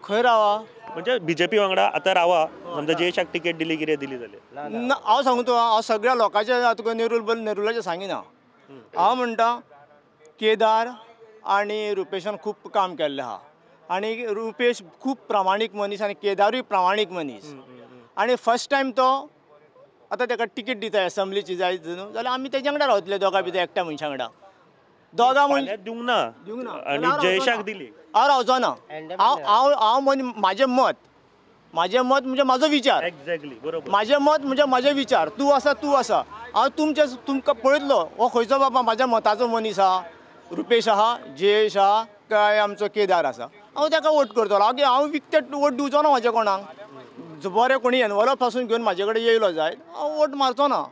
खंय रावा? म्हणजे BJP वांगडा आतां रावा समजा जेशाक तिकेट दिली कितें दिली जाल्यार? हांव सांगू तुका हांव सगळ्या लोकांचे तुका नेरुलाचें सांगिना. हांव म्हणटा केदार आनी रुपेशान खूब काम केल्लें आहा आनी रुपेश खूब प्रामाणीक मनीस आनी केदारूय प्रामाणीक मनीस आनी फर्स्ट टायम तो आतां ताका टिकेट दिता एसेंब्लीची जाय न्हू जाल्यार आमी तेज्या वांगडा रावतले दोगां भितर एकट्या मनशा वांगडा. दोगां मनशां दिवंक ना आनी जयशाक दिली हांव रावचो ना. हांव म्हाजें मत म्हणजे म्हाजो विचार. एक्झॅक्टली बरोबर. म्हाजें मत म्हणजे म्हाजे विचार. तूं आसा हांव तुमकां पळयतलो हो खंयचो बाबा म्हाज्या मताचो मनीस आहा रुपेश आहा जयेश आहा काय आमचो केदार आसा हांव ताका वोट करतलो. हांव विकते वोट दिवचो ना म्हाज्या कोणाक. बरें कोणी एनवलप पासून घेवन म्हाजे कडेन येयलो जायत हांव वोट मारचो ना.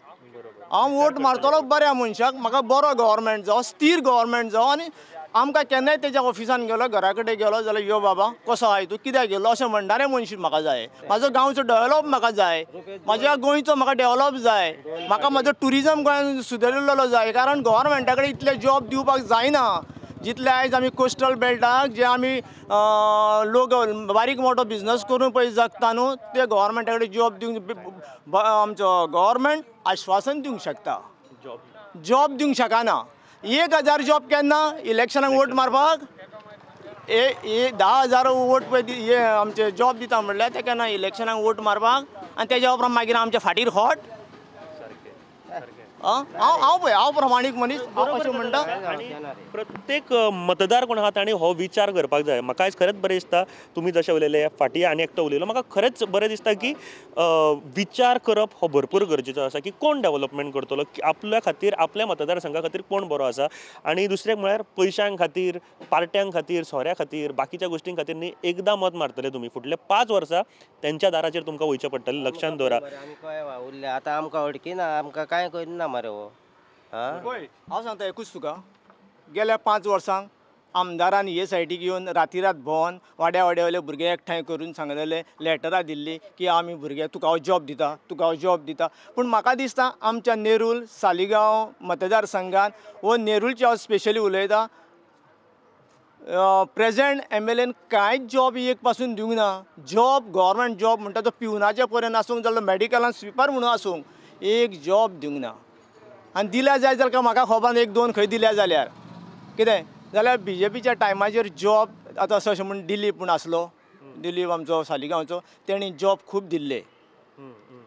हांव वोट मारतलो बऱ्या मनशाक म्हाका बरो गव्हर्मेंट जावं स्थिर गव्हर्मेंट जावं आनी आमकां केन्नाय तेज्या ऑफिसान गेलो घरा कडेन गेलो जाल्यार यो बाबा कसो आहाय तूं कित्याक गेलो अशें म्हणणारे मनशी म्हाका जाय. म्हाजो गांवचो डेवलप म्हाका जाय म्हाज्या गोंयचो म्हाका डेवलप जाय म्हाका म्हाजो टुरिजम गोंयान सुदरिल्लो जाय. कारण गव्हर्मेंटा कडेन इतले जॉब दिवपाक जायना जितले आयज आमी कोस्टल बेल्टाक जे आमी लोक बारीक मोठो बिझनस करून पळय जगता न्हू ते गव्हर्मेंटा कडेन जॉब दिवंक आमचो गव्हर्मेंट आश्वासन दिवंक शकता जॉब दिवंक शकना. 1000 जॉब केन्ना इलेक्शनाक वोट मारपाक 10,000 वोट पळय हे आमचे जॉब दिता म्हणल्यार ते केन्ना इलेक्शनाक वोट मारपाक आनी तेज्या उपरांत मागीर आमच्या फाटीर खोट हांव प्रमाणीक मनीस हांव अशें म्हणटा. आणि प्रत्येक मतदार कोण आहात आणि हो विचार करपाक जाय. म्हाका आयज खरेंच बरें दिसता तुमी जशें उलयले फाटीं आनी एकटो उलयलो म्हाका खरेंच बरें दिसता की विचार करप हो भरपूर गरजेचो आसा की कोण डेव्हलपमेंट करतलो की आपल्या खातीर आपल्या मतदारसंघा खातीर कोण बरो आसा. आणि दुसरें म्हळ्यार पयशांक खातीर पार्ट्यां खातीर सोऱ्या खातीर बाकीच्या गोश्टीं खातीर न्ही एकदां मत मारतले तुमी फुडले 5 वर्सां तेंच्या दाराचेर तुमकां वयचें पडटलें. लक्षांत दवरा. आमी कळ्ळें उरले आतां आमकां अडकी ना आमकां कांय करिना मरे हो. पळय हांव सांगता एकूच तुका गेल्या 5 वर्सांक आमदारान हे सायडीक येवन रातीरात भोंवन वाड्या वाड्यावयले भुरगे एकठांय करून सांगलेले लेटरां दिल्ली की आमी भुरगे तुका हांव जॉब दिता तुका हांव जॉब दिता. पूण म्हाका दिसता आमच्या नेरूल सालिगांव मतदारसंघात वो नेरूलचे हांव स्पेशली उलयता प्रेझेंट MLAन कांयच जॉब एक पासून दिवंक ना. जॉब गव्हर्मेंट जॉब म्हणटा तो पिवनाच्या पर्यंत आसूंक जाल्यार मेडिकलान स्विपर म्हणून आसूंक एक जॉब दिवंक ना. आनी दिल्या जाय जाल्यार म्हाका खबर 1-2 खंय दिल्या जाल्यार कितें जाल्यार BJPच्या टायमाचेर जॉब आतां अशें म्हणून दिलीप म्हूण आसलो दिलीप आमचो सालिगांवचो तेणी जॉब खूब दिल्ले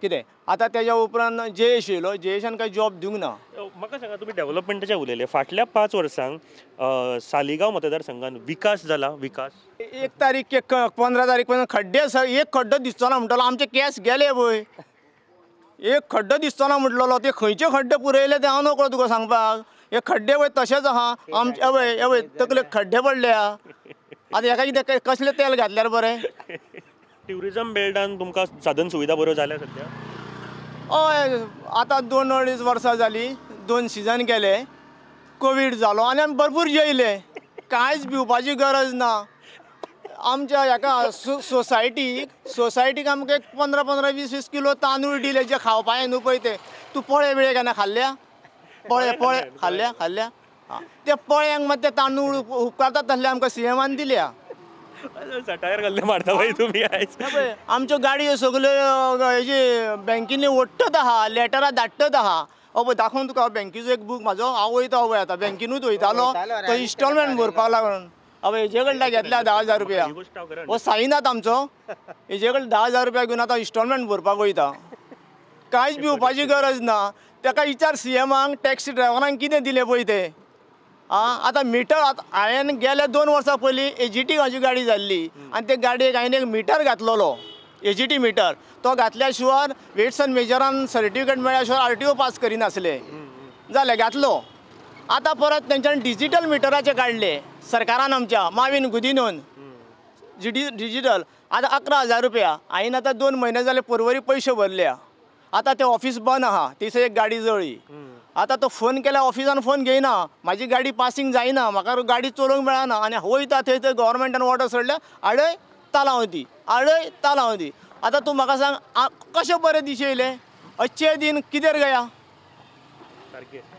कितें आतां तेज्या उपरांत जयेश येयलो जयेशान कांय जॉब दिवंक ना. म्हाका सांगा तुमी डेव्हलपमेंटाचे उलयले फाटल्या 5 वर्सांक सालिगांव मतदारसंघान विकास जाला. विकास 1 तारीख 15 तारीख पर्यंत खड्डे एक खड्डो दिसचो ना म्हणटलो आमचे केस गेले पळय. एक खड्डो दिसचो ना म्हटलेलो ते खंयचे खड्डे पुरयले ते हांव नकळो तुका सांगपाक. हे खड्डे वय तशेंच आहा आमचे एवय तकले खड्डे पडले आतां हेका कितें कसलें तेल घातल्यार बरें. ट्युरिजम बेल्टान तुमकां साधन सुविधा बऱ्यो जाल्या सध्या. हय आतां 2-2.5 वर्सां जालीं 2 सिजन गेले कोवीड जालो आनी आमी भरपूर जेयले कांयच भिवपाची गरज ना. आमच्या हेका सोसायटीक आमकां 15-15, 20-20 किलो तांदूळ दिले जे खावपाचे न्हू पळय ते. तूं पळे बिळे केन्ना खाल्ल्या पळे खाल्ल्या ते पळ्यांक मात ते तांदूळ उपकारतात तसले आमकां CMान दिल्या. सटायर घाल्ले मारता पळय तुमी आयज. आमच्यो गाडयो सगल्यो हेजे बँकेनी ओडटत आहा लेटरां धाडटत आहा. पळय दाखोवन तुका बँकेचो एक बूक म्हाजो हांव वयता पळय आतां बँकेनूच वयतालो तो इन्स्टॉलमेंट भरपाक लागून हेजे कडल्यान घेतल्या 10,000 रुपया हो साईनाथ आमचो हेजे कडल्यान 10,000 रुपया घेवन आतां इन्स्टॉलमेंट भरपाक वयता. कांयच भिवपाची गरज ना. ताका विचार CMाक टॅक्सी ड्रायव्हरांक कितें दिलें पळय ते आतां मिटर हांवें गेल्या 2 वर्सां पयलीं AGT म्हाजी गाडी जाल्ली आनी ते गाडयेक हांवें एक मिटर घातलेलो AGT मिटर तो घातल्या शिवाय वेट्स आनी मेजरान सर्टिफिकेट मेळ्ळ्या शिवाय RTO पास करिनासले जालें घातलो. आतां परत तेंच्यांनी डिजिटल मिटराचे काडले सरकारान आमच्या मावीन गुदिनून डिजिटल आतां 11,000 रुपया. हांवें आतां 2 म्हयने जाले परवरी पयशे भरल्या. आतां तें ऑफिस बंद आहा थंयसर एक गाडी जळ्ळी. आतां तो फोन केल्यार ऑफिसान फोन घेयना म्हाजी गाडी पासींग जायना म्हाका गाडी चलोवंक मेळना आनी वयता थंय गव्हर्मेंटान ऑर्डर सोडल्या आडय तालांव दी आडय तालांव दी. आतां तूं म्हाका सांग कशें बरें दीस येयले अच्छे दिन किदेर गया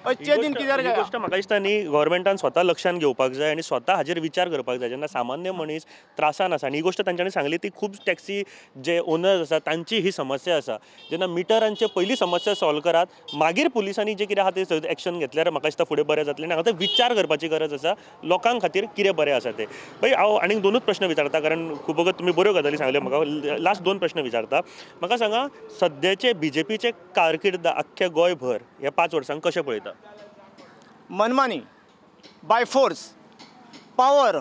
अच्छे दिन किदेर गया. गोष्ट म्हाका दिसता न्ही गव्हर्मेंटान स्वता लक्षांत घेवपाक जाय आनी स्वता हाजेर विचार करपाक जाय. जेन्ना सामान्य मनीस त्रासान आसा आनी ही गोष्ट तांच्यांनी सांगली ती खूब टॅक्सी जे ओनर्स आसा तांची ही समस्या आसा. जेन्ना मिटरांचे पयली समस्या सॉल्व करात मागीर पुलिसांनी जे कितें आहा ते एक्शन घेतल्यार म्हाका दिसता फुडें बरें जातलें. आनी हांगा विचार करपाची गरज आसा लोकांक खातीर कितें बरें आसा तें. भाई हांव आनीक 2च प्रश्न विचारता कारण खूब वगत तुमी बऱ्यो गजाली सांगल्यो. म्हाका लास्ट 2 प्रश्न विचारता. म्हाका सांगा सद्याचे BJPचे कारकीर्द आख्ख्या गोंयभर ह्या 5 वर्सांक कशें पळयता. मनमानी बाय फोर्स पावर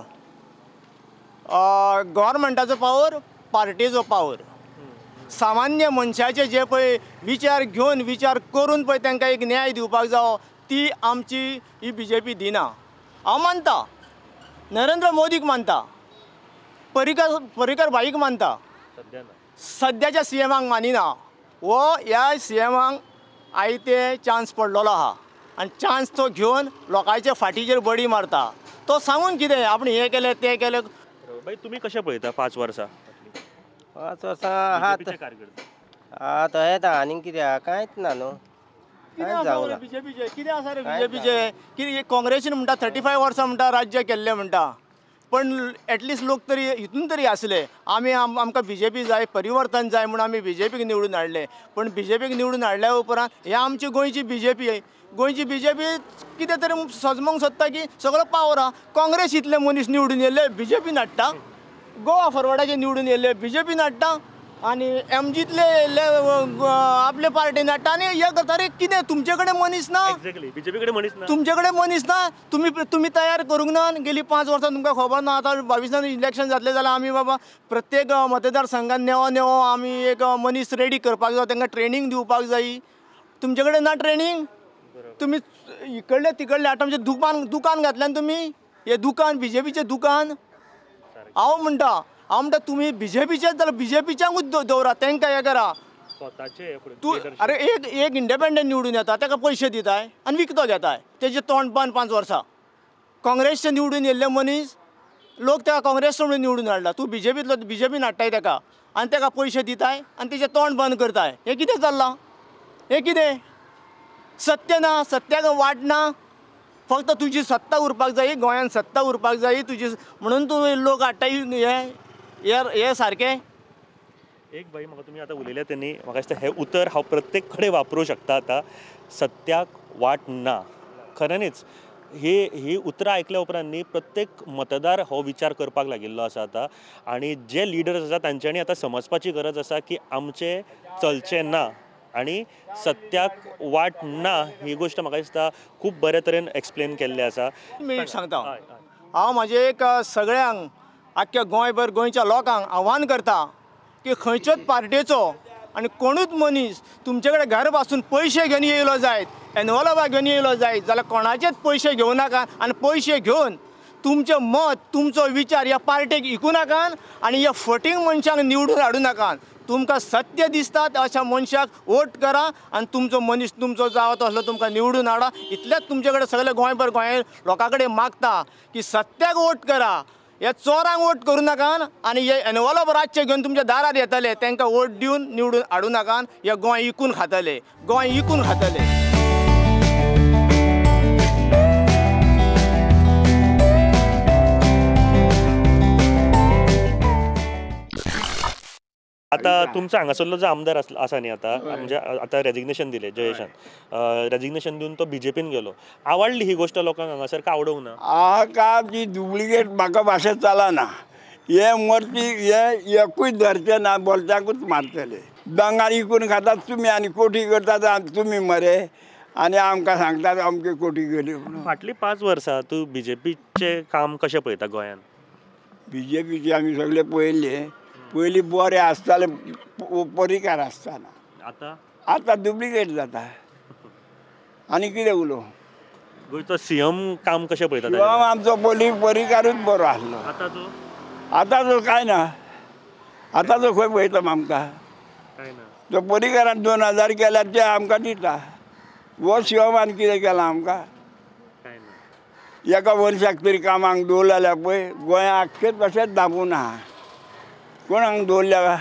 गव्हर्मेंटाचो पावर पार्टीचो पावर सामान्य मनशाचे जे पळय विचार घेवन विचार करून पळय तांकां एक न्याय दिवपाक जावो ती आमची ही BJP दिना. हांव मानता नरेंद्र मोदीक मानता पर्रीकर भाईक मानता सद्याच्या CMाक मानिना. वो ह्या CMाक आयते चान्स पडलेलो आहा आनी चान्स तो घेवन लोकांच्या फाटीचेर बडी मारता. तो सांगून कितें आपण हे केलें तें केलें. भाई तुमी कशें पळयता 5 वर्सां 5 वर्सां आतां येता आनी कितें आहा कांयच ना न्हू कांयच जावं ना. BJPचे कितें आसा रे BJPचे कितें काँग्रेसीन म्हणटा 35 वर्सां म्हणटा राज्य केल्लें म्हणटा पण ॲटलिस्ट लोक तरी हितून तरी आसले आमकां BJP जाय परिवर्तन जाय म्हणून आमी BJPक निवडून हाडले. पण BJPक निवडून हाडल्या उपरांत हे आमची गोंयची BJP गोंयची BJP कितें तरी सजमोंक सोदता की सगळो पावर आहा. काँग्रेस इतले मनीस निवडून येयले BJP हाडटा. गोवा फॉरवर्डाचे निवडून येयले BJP हाडटा आणि MGतले येयले आपले पार्टीन हाडटा आणि हे करता. अरे कितें तुमचे कडेन मनीस ना. BJP कडे मनीस ना. तुमचे कडेन मनीस ना. तुम्ही तयार करूंक ना. गेली 5 वर्सां तुमकां खबर ना. आतां 22 इलेक्शन जातलें जाल्यार आमी बाबा प्रत्येक मतदारसंघात नेवो आमी एक मनीस रेडी करपाक जाय. तांकां ट्रेनींग दिवपाक जाय. तुमचे कडेन ना ट्रेनींग. तुम्ही इकडले तिकडले आतां आमचें दुकान घातल्यान तुमी. हे दुकान BJPचें दुकान. हांव म्हणटा तुम्ही BJPचेच जाल्यार BJPच्याकूच दवरा. तांकां हे करा. तू अरे एक इंडिपेंडंट निवडून येता ताका पयशे दिताय आनी विकतो घेताय. तेजे तोंड बांद 5 वर्सां. काँग्रेसचे निवडून येयल्ले मनीस लोक ताका काँग्रेस म्हणून निवडून हाडला. तूं BJPन हाडटाय ताका आनी ताका पयशे दिताय आनी तेजें तोंड बंद करताय. हें कितें चल्लां. हें कितें सत्य ना. सत्याक वाट ना. फक्त तुजी सत्ता उरपाक जाय. गोंयान सत्ता उरपाक जाय तुजी म्हणून तूं लोक हाडटाय. हे सारकें. एक बाई म्हाका तुमी आतां उलयल्या तेणी म्हाका दिसता हें उतर हांव प्रत्येक कडेन वापरूं शकता. आतां सत्याक वाट ना. खऱ्यांनीच ही उतरां आयकल्या उपरांत न्ही प्रत्येक मतदार हो विचार करपाक लागिल्लो आसा आतां. आनी जे लिडर्स आसा तांच्यांनी आतां समजपाची गरज आसा की आमचें चलचें ना आनी सत्याक वाट ना. ही गोश्ट म्हाका दिसता खूब बरे तरेन एक्सप्लेन केल्ली आसा. मिनीट सांगता हांव म्हाजे एक सगळ्यांक आख्ख्या गोंयभर गोंयच्या लोकांक आव्हान करता की खंयच्याच पार्टेचो आनी कोणूच मनीस तुमचे कडेन घर पासून पयशे घेवन येयलो जायत एनवलपां घेवन येयलो जायत जाल्यार कोणाचेच पयशे घेवं नाका. आनी पयशे घेवन तुमचें मत तुमचो विचार ह्या पार्टेक विकूं नाकात आनी ह्या फटींग मनशांक निवडून हाडूं नाकात. तुमकां सत्य दिसता अशा मनशाक वोट करा आनी तुमचो मनीस तुमचो जावो तसलो तुमकां निवडून हाडा. इतलेंच तुमचे कडेन सगळे गोंयभर लोकां कडेन मागता की सत्याक वोट करा. हे चोरांक वोट करूं नाकात आनी हे एनवलप रातचे घेवन तुमच्या दारार येतले तांकां वोट दिवन निवडून हाडूं नाकात. हे गोंय विकून खातले. गोंय विकून खातले. आता तुमचा हांगासरलो जो आमदार आसा न्ही आतां म्हणजे आतां रेजिग्नेशन दिलें जयेशान. रेजिग्नेशन दिवन तो BJPन गेलो. आवडली ही गोश्ट लोकांक हांगासर का आवडूंक ना. का ती डुप्लिकेट म्हाका भाशा चलना. हे मरती हे एकूच धरचे ना बोलच्याकूच मारतले. दोंगार विकून खातात तुमी आनी कोठी करतात तुमी मरे आनी आमकां सांगतात अमके कोठी गेली म्हणून. फाटलीं 5 वर्सां तूं BJPचें काम कशें पळयता गोंयान. BJPचे आमी सगळे पळयल्ले. पयलीं बरे आसताले परिकार आसताना. आतां डुप्लिकेट जाता. आनी कितें उलोवं. गोंयचो CM काम कशें पळयता. आमचो परिकारूच बरो आसलो. आतांचो कांय ना. आतांचो खंय पळयता आमकां. तो परिकारान 2000 केल्यार ते आमकां दिता. हो शिवमान कितें केलां आमकां. एका वर्साक तरी कामाक दवरलेल्या पळय गोंया आख्खें तशेंच दाबून आहा. कोणाक दवरल्या.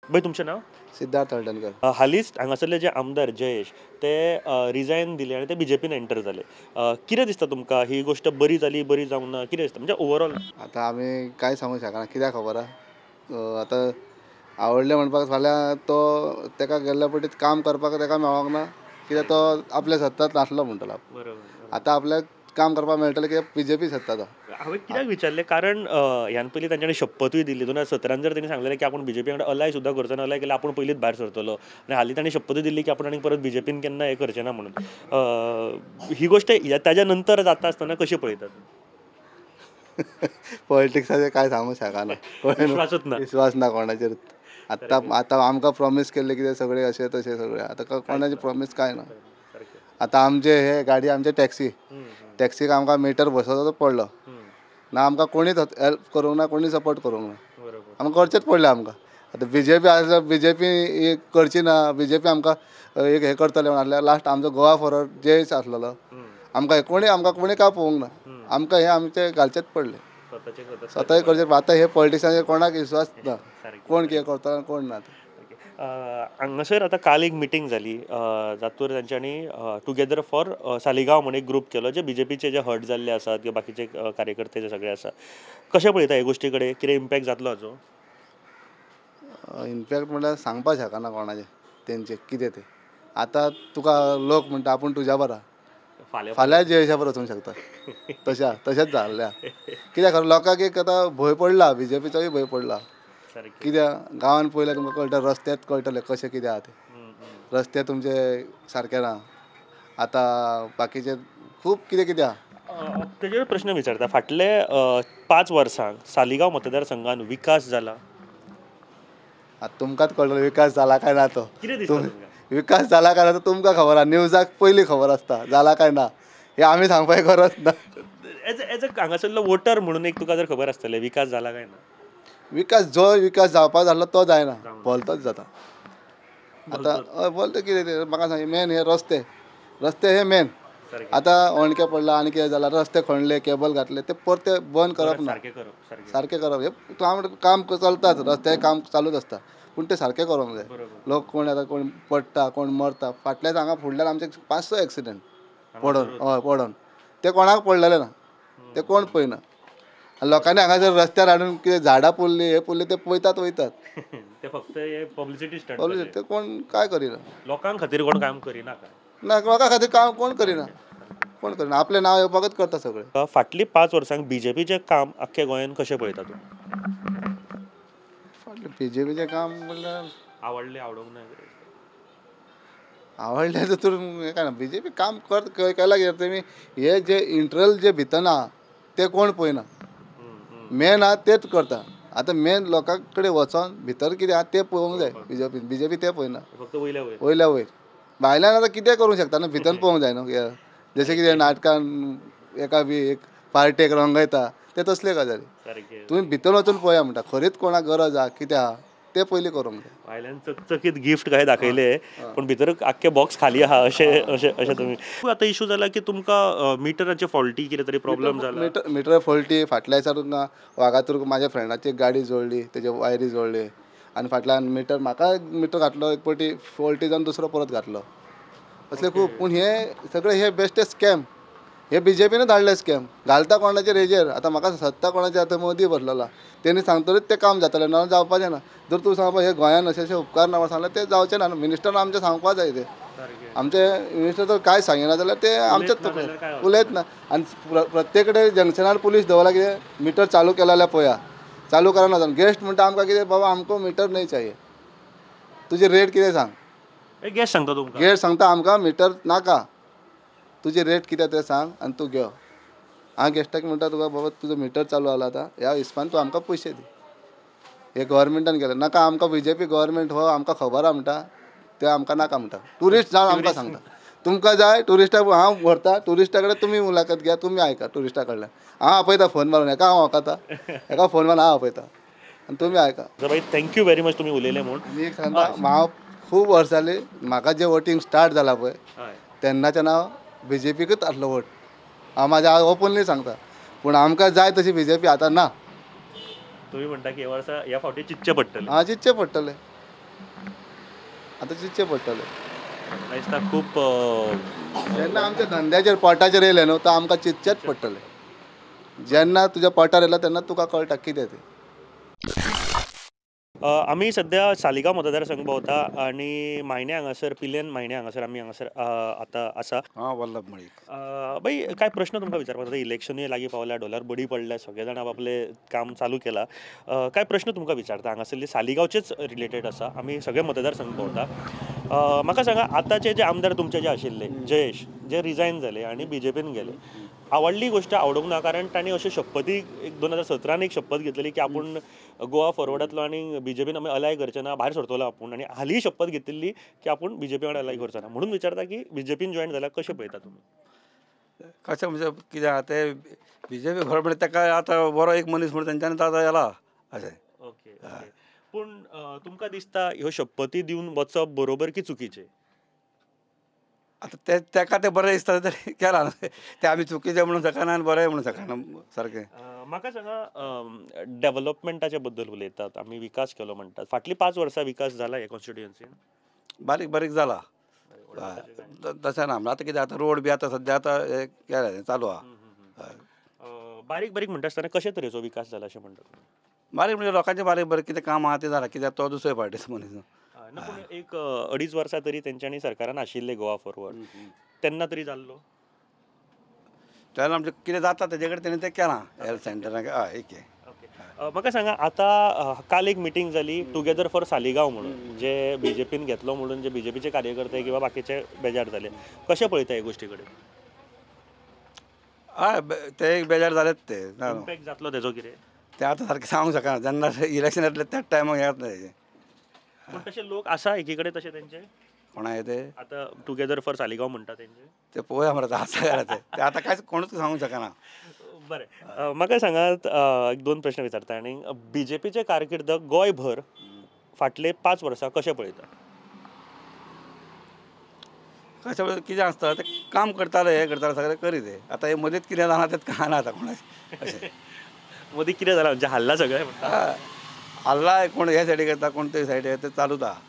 बाय तुमचें नांव. सिद्धार्थ हळदणकर. हालींच हांगासरले जे आमदार जयेश ते रिजायन दिले आनी ते BJPन एंटर जाले. कितें दिसता तुमकां ही गोश्ट बरी जाली बरी जावंक ना कितें दिसता म्हणजे ओवरऑल. आतां आमी कांय सांगूंक शकना कित्याक खबर आहा. आतां आवडलें म्हणपाक फाल्यां तो ताका गेल्ल्या पटीत काम करपाक ताका मेळोंक ना कित्याक तो आपल्या सत्तात नासलो म्हणटलो. आतां आपल्याक काम करपाक मेळटलें कित्याक BJP सत्ता तो. हांवें कित्याक विचारलें कारण ह्यान पयलीं तांच्यांनी शपथूय दिल्ली 2017 जर तेणी सांगलेलें की आपूण BJP कडेन अलाय सुद्दां करचो ना. अलाय केल्यार आपूण पयलींच भायर सरतलो आनी हालीं तांणी शपथूय दिल्ली की आपूण आनी परत BJPन केन्ना हें करचें ना म्हणून. ही गोश्ट ताज्या नंतर जाता आसतना कशी पळयतात. पॉलिटिक्साचें कांय सांगूंक शकना. विश्वासूच ना. विश्वास ना कोणाचेर. आतां आमकां प्रॉमीस केल्लें कितें सगळें अशें तशें सगळें. आतां कोणाची प्रॉमीस कांय ना. आतां आमचे हे गाडी आमचे टॅक्सीक आमकां मिटर बसोवचो पडलो ना. आमकां कोणीच हेल्प करूंक ना. कोणी सपोर्ट करूंक ना. आमकां करचेंच पडलें आमकां. आतां BJP आसल्यार BJP करची ना. BJP आमकां एक हें करतलें म्हणल्यार लास्ट आमचो गोवा फॉरवर्ड जयेश आसलेलो. आमकां कोणी काय पळोवंक ना. आमकां हें आमचें घालचेंच पडलें. स्वताय करचें. आतां हे पॉलिटिक्सांचेर कोणाक विश्वास ना. कोण कितें करता कोण ना. हांगासर आतां काल एक मिटींग जाली जातूर तांच्यांनी टुगेदर फॉर सालिगांव म्हणून एक ग्रूप केलो जे बीजेपीचे जे हर्ट जाल्ले आसात किंवा बाकीचे कार्यकर्ते जे सगळे आसा कशें पळयता हे गोश्टी कडेन कितें इम्पॅक्ट जातलो हाचो इम्पॅक्ट म्हणल्यार सांगपाक शकना कोणाचें तेंचे कितें तें आतां तुका लोक म्हणटा आपूण तुज्या बरा फाल्यां जयेशा बरो वचूंक शकता तशेंच जाल्ल्या कित्याक खरें लोकांक एक आतां भंय पडला बीजेपीचोय भंय पडला कित्याक गांवांत पयल्यार तुमकां कळटा रस्त्यात कळटलें कशें कितें आहा तें रस्ते तुमचे सारके ना आतां बाकीचे खूब कितें कितें आहा तेजेर प्रश्न विचारता फाटले 5 वर्सांक सालिगांव मतदारसंघान विकास जाला आतां तुमकांच कळटलो विकास जाला काय ना तो कितें दिसता तुमकां विकास जाला काय ना तो तुमकां खबर आहा न्यूजाक पयलीं खबर आसता जाला काय ना हे आमी सांगपाची गरज ना एज अ हांगासरलो वोटर म्हणून एक तुका जर खबर आसतलें विकास जाला काय ना जो विकास जावपाक जाल्लो तो जायना भलतोच जाता आतां हय बोलता कितें तें म्हाका सांग मेन हे रस्ते हे मेन आतां अणके पडला आनी कितें जालां रस्ते खणले केबल घातले ते परते बंद करप ना सारकें करप हे काम चलताच रस्ते काम चालूच आसता पूण ते सारकें करप जाय लोक कोण आतां कोण पडटा कोण मरता फाटल्याच हांगा फुडल्यान आमचे 5-6 एक्सिडेंट पडोन ते कोणाक पडलेले ना ते कोण पळयना लोकांनी हांगासर रस्त्यार हाडून कितें झाडां पुल्ली हे पुल्ली ते पळयतात वयतात ते फक्त पब्लिसिटी पब्लिसिटी ते कोण काय करिना लोकां खातीर कोण काम करिना काय ना लोकां खातीर काम कोण करिना आपलें नांव येवपाकच करता सगळें फाटलीं 5 वर्सांक बीजेपीचें काम आख्ख्या गोंयान कशें पळयता तूं फाटलें बीजेपीचें काम म्हणल्यार आवडलें आवडूंक ना आवडलें तर हें काय ना बीजेपी काम केला कितें तेमी हे जे इंटरनल जे भितर आहा ते कोण पळयना मेन आहा तेच करता आतां मेन लोकां कडेन वचोन भितर कितें आहा तें पळोवंक जाय बीजेपी तें पळयना फक्त वयल्या वयल्या भायल्यान आतां कितें करूंक शकता न्हू भितर पळोवंक जाय न्हू जशें कितें नाटकान एका बी एक पार्टेक रंगयता ते तसले गजाली तुमी भितर वचून पळया म्हणटा खरीच कोणाक गरज आहा कितें आहा ते पयलीं करूंक जाय भायल्यान चकचकीत गिफ्ट काय दाखयले पण भितर आख्खे बॉक्स खाली आहा अशें तुमी आतां इशू जाला की तुमकां मिटराचे फॉल्टी कितें तरी प्रॉब्लेम जाला मिटर फॉल्टी फाटल्या दिसा तुमकां वागातूर म्हाज्या फ्रेंडाची गाडी जोडली तेजे वायरी जोडली आनी फाटल्यान म्हाका मिटर घातलो एक फावटी फॉल्टी जावन दुसरो परत घातलो असले खूब पूण हे सगळे हे बेश्टे स्कॅम हे बीजेपीन धाडले स्कॅम घालता कोणाचेर हेजेर आतां म्हाका सत्ता कोणाचेर आतां मोदी बसलेला तेणी सांगतरीच तें काम जातलें ना जावपाचें ना जर तूं सांगपा हे गोंयान अशे उपकार ना सांगलें तें जावचें ना मिनिस्टरान आमचें सांगपा जाय तें आमचे मिनिस्टर जर कांय सांगिना जाल्यार ते आमचेच उलयत ना आनी प्रत्येक कडेन जंक्शनार पुलीस दवरला कितें मिटर चालू केला जाल्यार पळया चालू करना जावन गेस्ट म्हणटा आमकां कितें बाबा आमकां मिटर नाही चाहिए तुजी रेट कितें सांग गॅस सांगता तुमकां गेस्ट सांगता आमकां मिटर नाका तुजी रेट कितें तें सांग आनी तूं घे हांव गेस्टाक म्हणटा तुका बाबा तुजो मिटर चालू जाला आतां ह्या हिसपान तूं आमकां पयशे दी हे गव्हर्मेंटान केलें नाका आमकां बीजेपी गव्हर्मेंट हो आमकां खबर आहा म्हणटा ते आमकां नाका म्हणटा ट्युरिस्ट जावन आमकां सांगता तुमकां जाय ट्युरिस्टाक हांव व्हरता ट्युरिस्टा कडेन तुमी मुलाखत घ्या तुमी आयका ट्युरिस्टा कडल्यान हांव आपयता फोन मारून हेका हांव वखता हेका फोन मारून हांव आपयता आनी तुमी आयका भाई थँक्यू व्हेरी मच तुमी उलयले म्हूण आनी एक सांगता हांव खूब वर्सां जालीं म्हाका जें वोटींग स्टार्ट जालां पळय तेन्नाच्यान हांव बीजेपीकूच आहलो वोट हांव म्हाज्या ओपनली सांगता पूण आमकां जाय तशी बीजेपी आतां ना तुमी म्हणटा की ह्या फावटी चिंतचें पडटलें हां चिंतचें पडटलें आतां चिंतचें पडटलें दिसता खूब जेन्ना आमच्या धंद्याचेर पोटाचेर येयलें न्हू तो आमकां चिंतचेंच पडटलें जेन्ना तुज्या पोटार येयला तेन्ना तुका कळटा कितें तें आमी सद्या सालिगांव मतदारसंघ भोंवता आनी मायणे हांगासर पिलेन मायणे हांगासर आमी हांगासर आतां आसा वल्लभ मळीक भाई काय प्रश्न तुमकां विचारपाक आतां इलेक्शनूय लागीं पावल्या डॉलर बडी पडल्या सगळे जाण आपले काम चालू केलां काय प्रश्न तुमकां विचारता हांगासरली सालिगांवचेच रिलेटेड आसा आमी सगळे मतदारसंघ भोंवता म्हाका सांगा आतांचे जे आमदार तुमचे जे आशिल्ले जयेश जे रिजायन जाले आनी बीजेपीन गेले आवडली गोष्ट आवडूंक ना कारण तांणी अश्यो शपथी 2017 एक शपथ घेतलेली की आपूण गोवा फॉरवर्डांतलो आनी बीजेपीन आमी अलाय करचे ना भायर सरतलो आपूण आनी हालीं शपथ घेतिल्ली की आपूण बीजेपी वांगडा अलाय करचो ना म्हणून विचारता की बीजेपीन जॉयन जाल्यार कशें पळयता तुमी कशें म्हणजे कितें आहा ते बीजेपी खरें म्हणजे ताका आतां बरो एक मनीस म्हणून तेंच्यांनी आतां येला अशें ओके पूण तुमकां दिसता ह्यो शपथी दिवन वचप बरोबर की चुकीचें आतां ताका तें बरें दिसता तरी केलां ते आमी चुकीचें म्हणूंक शकना आनी बरें म्हणूंक शकना सारकें म्हाका सांगा डेव्हलपमेंटाच्या बद्दल उलयतात आमी विकास केलो म्हणटात फाटली 5 वर्सां विकास जाला हे कॉन्स्टिट्युएन्सीन बारीक बारीक जाला तशें ना आतां कितें आतां रोड बी आतां सद्या आतां हे केलें चालू आहा बारीक बारीक म्हणटा आसतना कशे तरेचो विकास जाला अशें म्हणटात बारीक म्हणजे लोकांचें बारीक बारीक कितें काम आहा तें जालां कित्याक तो दुसरे पार्टीचो मनीस ना पूण एक 2.5 वर्सां तरी तेंच्यांनी सरकारान आशिल्ले गोवा फॉरवर्ड तेन्ना तरी जाल्लो तेन्ना आमचें कितें जाता तेजे कडेन तेणें तें केलां हेल्थ सेंटराक हय एक म्हाका सांगा आतां काल एक मिटींग जाली टुगेदर फॉर सालिगांव म्हणून जे बीजेपीन घेतलो म्हणून जे बीजेपीचे कार्यकर्ते किंवा बाकीचे बेजार जाले कशें पळयता हे गोश्टी कडेन हय ते एक बेजार जालेत ते इम्पॅक्ट जातलो तेजो कितें तें आतां सारकें सांगूंक शकना जेन्ना इलेक्शन येतलें त्याच टायमाक येत ना तेजें पूण तशे लोक आसा एकी कडेन तशे तेंचे कोणा ते आतां टुगेदर फॉर सालिगांव म्हणटा तेंचे ते पळोवया मरे आसा जाल्यार ते आतां कांयच कोणूच सांगूंक शकना बरें म्हाका सांगात एक 2 प्रश्न विचारता आनी बीजेपीचे कारकिर्द गोंयभर फाटले 5 वर्सां कशें पळयता कशें पळय कितें आसता तें काम करताले हे करताले सगळें करी ते आतां हे मदींच कितें जालां तें कळना आतां कोणाचें अशें मदीं कितें जालां म्हणजे हल्ला सगळें हल्ला कोण हे सायडीक येता कोण ते सायडीक ते चालूच आहा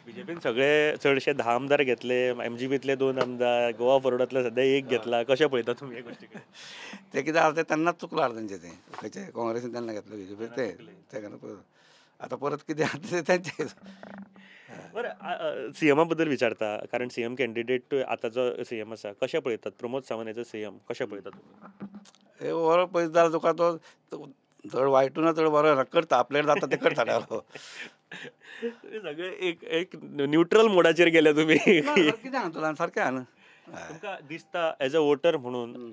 बीजेपीन सगळे चडशे 10 आमदार घेतले एमजीपीतले 2 आमदार गोवा फॉरवर्डांतले सध्या एक घेतला कशें पळयता तुमी हे गोश्टी ते कितें आसा ते तेन्नाच चुकलां तेंचें तें खंयचे काँग्रेसीन तेन्ना घेतलें बीजेपी ते आतां परत कितें आसा तें तेंचें बरें सीएमा बद्दल विचारता कारण सीएम कॅन्डिडेट आतांचो सीएम आसा कशें पळयतात Pramod Sawant as a CM कशें पळयतात तुमी हे ओवरऑल पळयत जाल्यार तुका तो चड वायटूय ना चड बरो करता आपल्याक जाता ते करता सगळे एक न्यूट्रल मोडाचेर गेले तुमी कितें सांगतलो सारकें आहा न्हू तुमकां दिसता एज अ वोटर म्हणून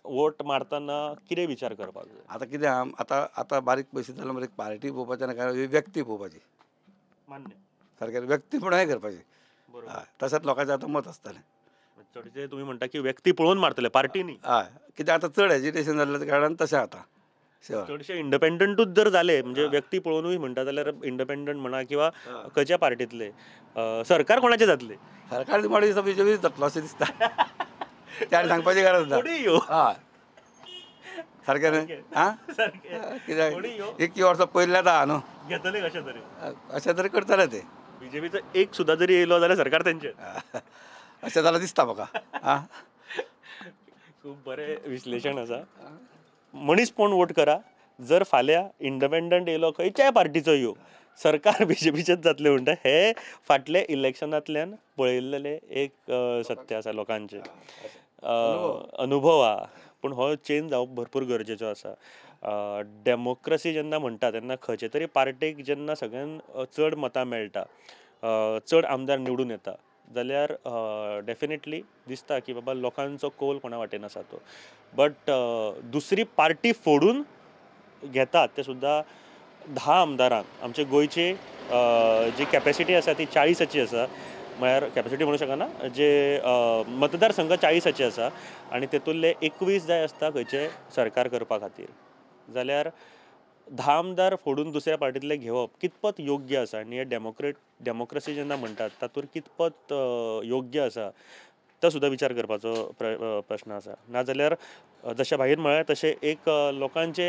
वोट मारतना कितें विचार करपाक जाय आतां कितें आहा आतां बारीक पयशे जाल्यार मरे पार्टी पळोवपाचें ना काय व्यक्ती पळोवपाची मान्य सारकें व्यक्तीपणाय करपाची हय तशेंच लोकांचें आतां मत आसतलें चडशे तुमी म्हणटा की व्यक्ती पळोवन मारतले पार्टी न्ही हय कित्याक आतां चड एज्युटेशन जाल्ल्या कारणान तशें आतां चडशे इंडिपेंडंटूच जर जाले म्हणजे व्यक्ती पळोवनूय म्हणटा जाल्यार इंडिपेंडंट म्हणा किंवा खंयच्या पार्टींतले सरकार कोणाचें जातलें सरकार मोडी दिसता बीजेपी जातलो अशें दिसता त्या सांगपाची गरज ना हय सारकें न्ही आं कित्याक 21 वर्सां पयल्यात आहा न्हू घेतले कशें तरी अशें तरी करतले ते बीजेपीचो एक सुद्दां जरी येयलो जाल्यार सरकार तेंचें अशें जाल्यार दिसता म्हाका आं खूब बरें विश्लेशण आसा मनीसपण वोट करा जर फाल्यां इंडिपेंडंट येयलो खंयच्याय पार्टीचो येवं सरकार बीजेपीचेच जातलें म्हणटा हे फाटले इलेक्शनांतल्यान पळयल्लें एक सत्य आसा लोकांचें अनुभव आहा पूण हो चेंज जावप भरपूर गरजेचो आसा डेमोक्रेसी जेन्ना म्हणटा तेन्ना खंयचे तरी पार्टेक जेन्ना सगळ्यान चड मतां मेळटा चड आमदार निवडून येता जाल्यार डेफिनेटली दिसता की बाबा लोकांचो कौल कोणा वाटेन आसा तो बट दुसरी पार्टी फोडून घेतात ते सुद्दां 10 आमदारांक आमचे गोंयचे जी कॅपॅसिटी आसा ती 40ची आसा म्हळ्यार कॅपॅसिटी म्हणूं शकना जे मतदारसंघ 40चे आसा आनी तेतूंतले 21 जाय आसता खंयचे सरकार करपा खातीर जाल्यार 10 आमदार फोडून दुसऱ्या पार्टींतले घेवप कितपत योग्य आसा आनी हे डेमोक्रेसी जेन्ना म्हणटात तातूंत कितपत योग्य आसा तो सुद्दां विचार करपाचो प्रश्न आसा नाजाल्यार जशें भाईर म्हळ्यार तशें एक लोकांचे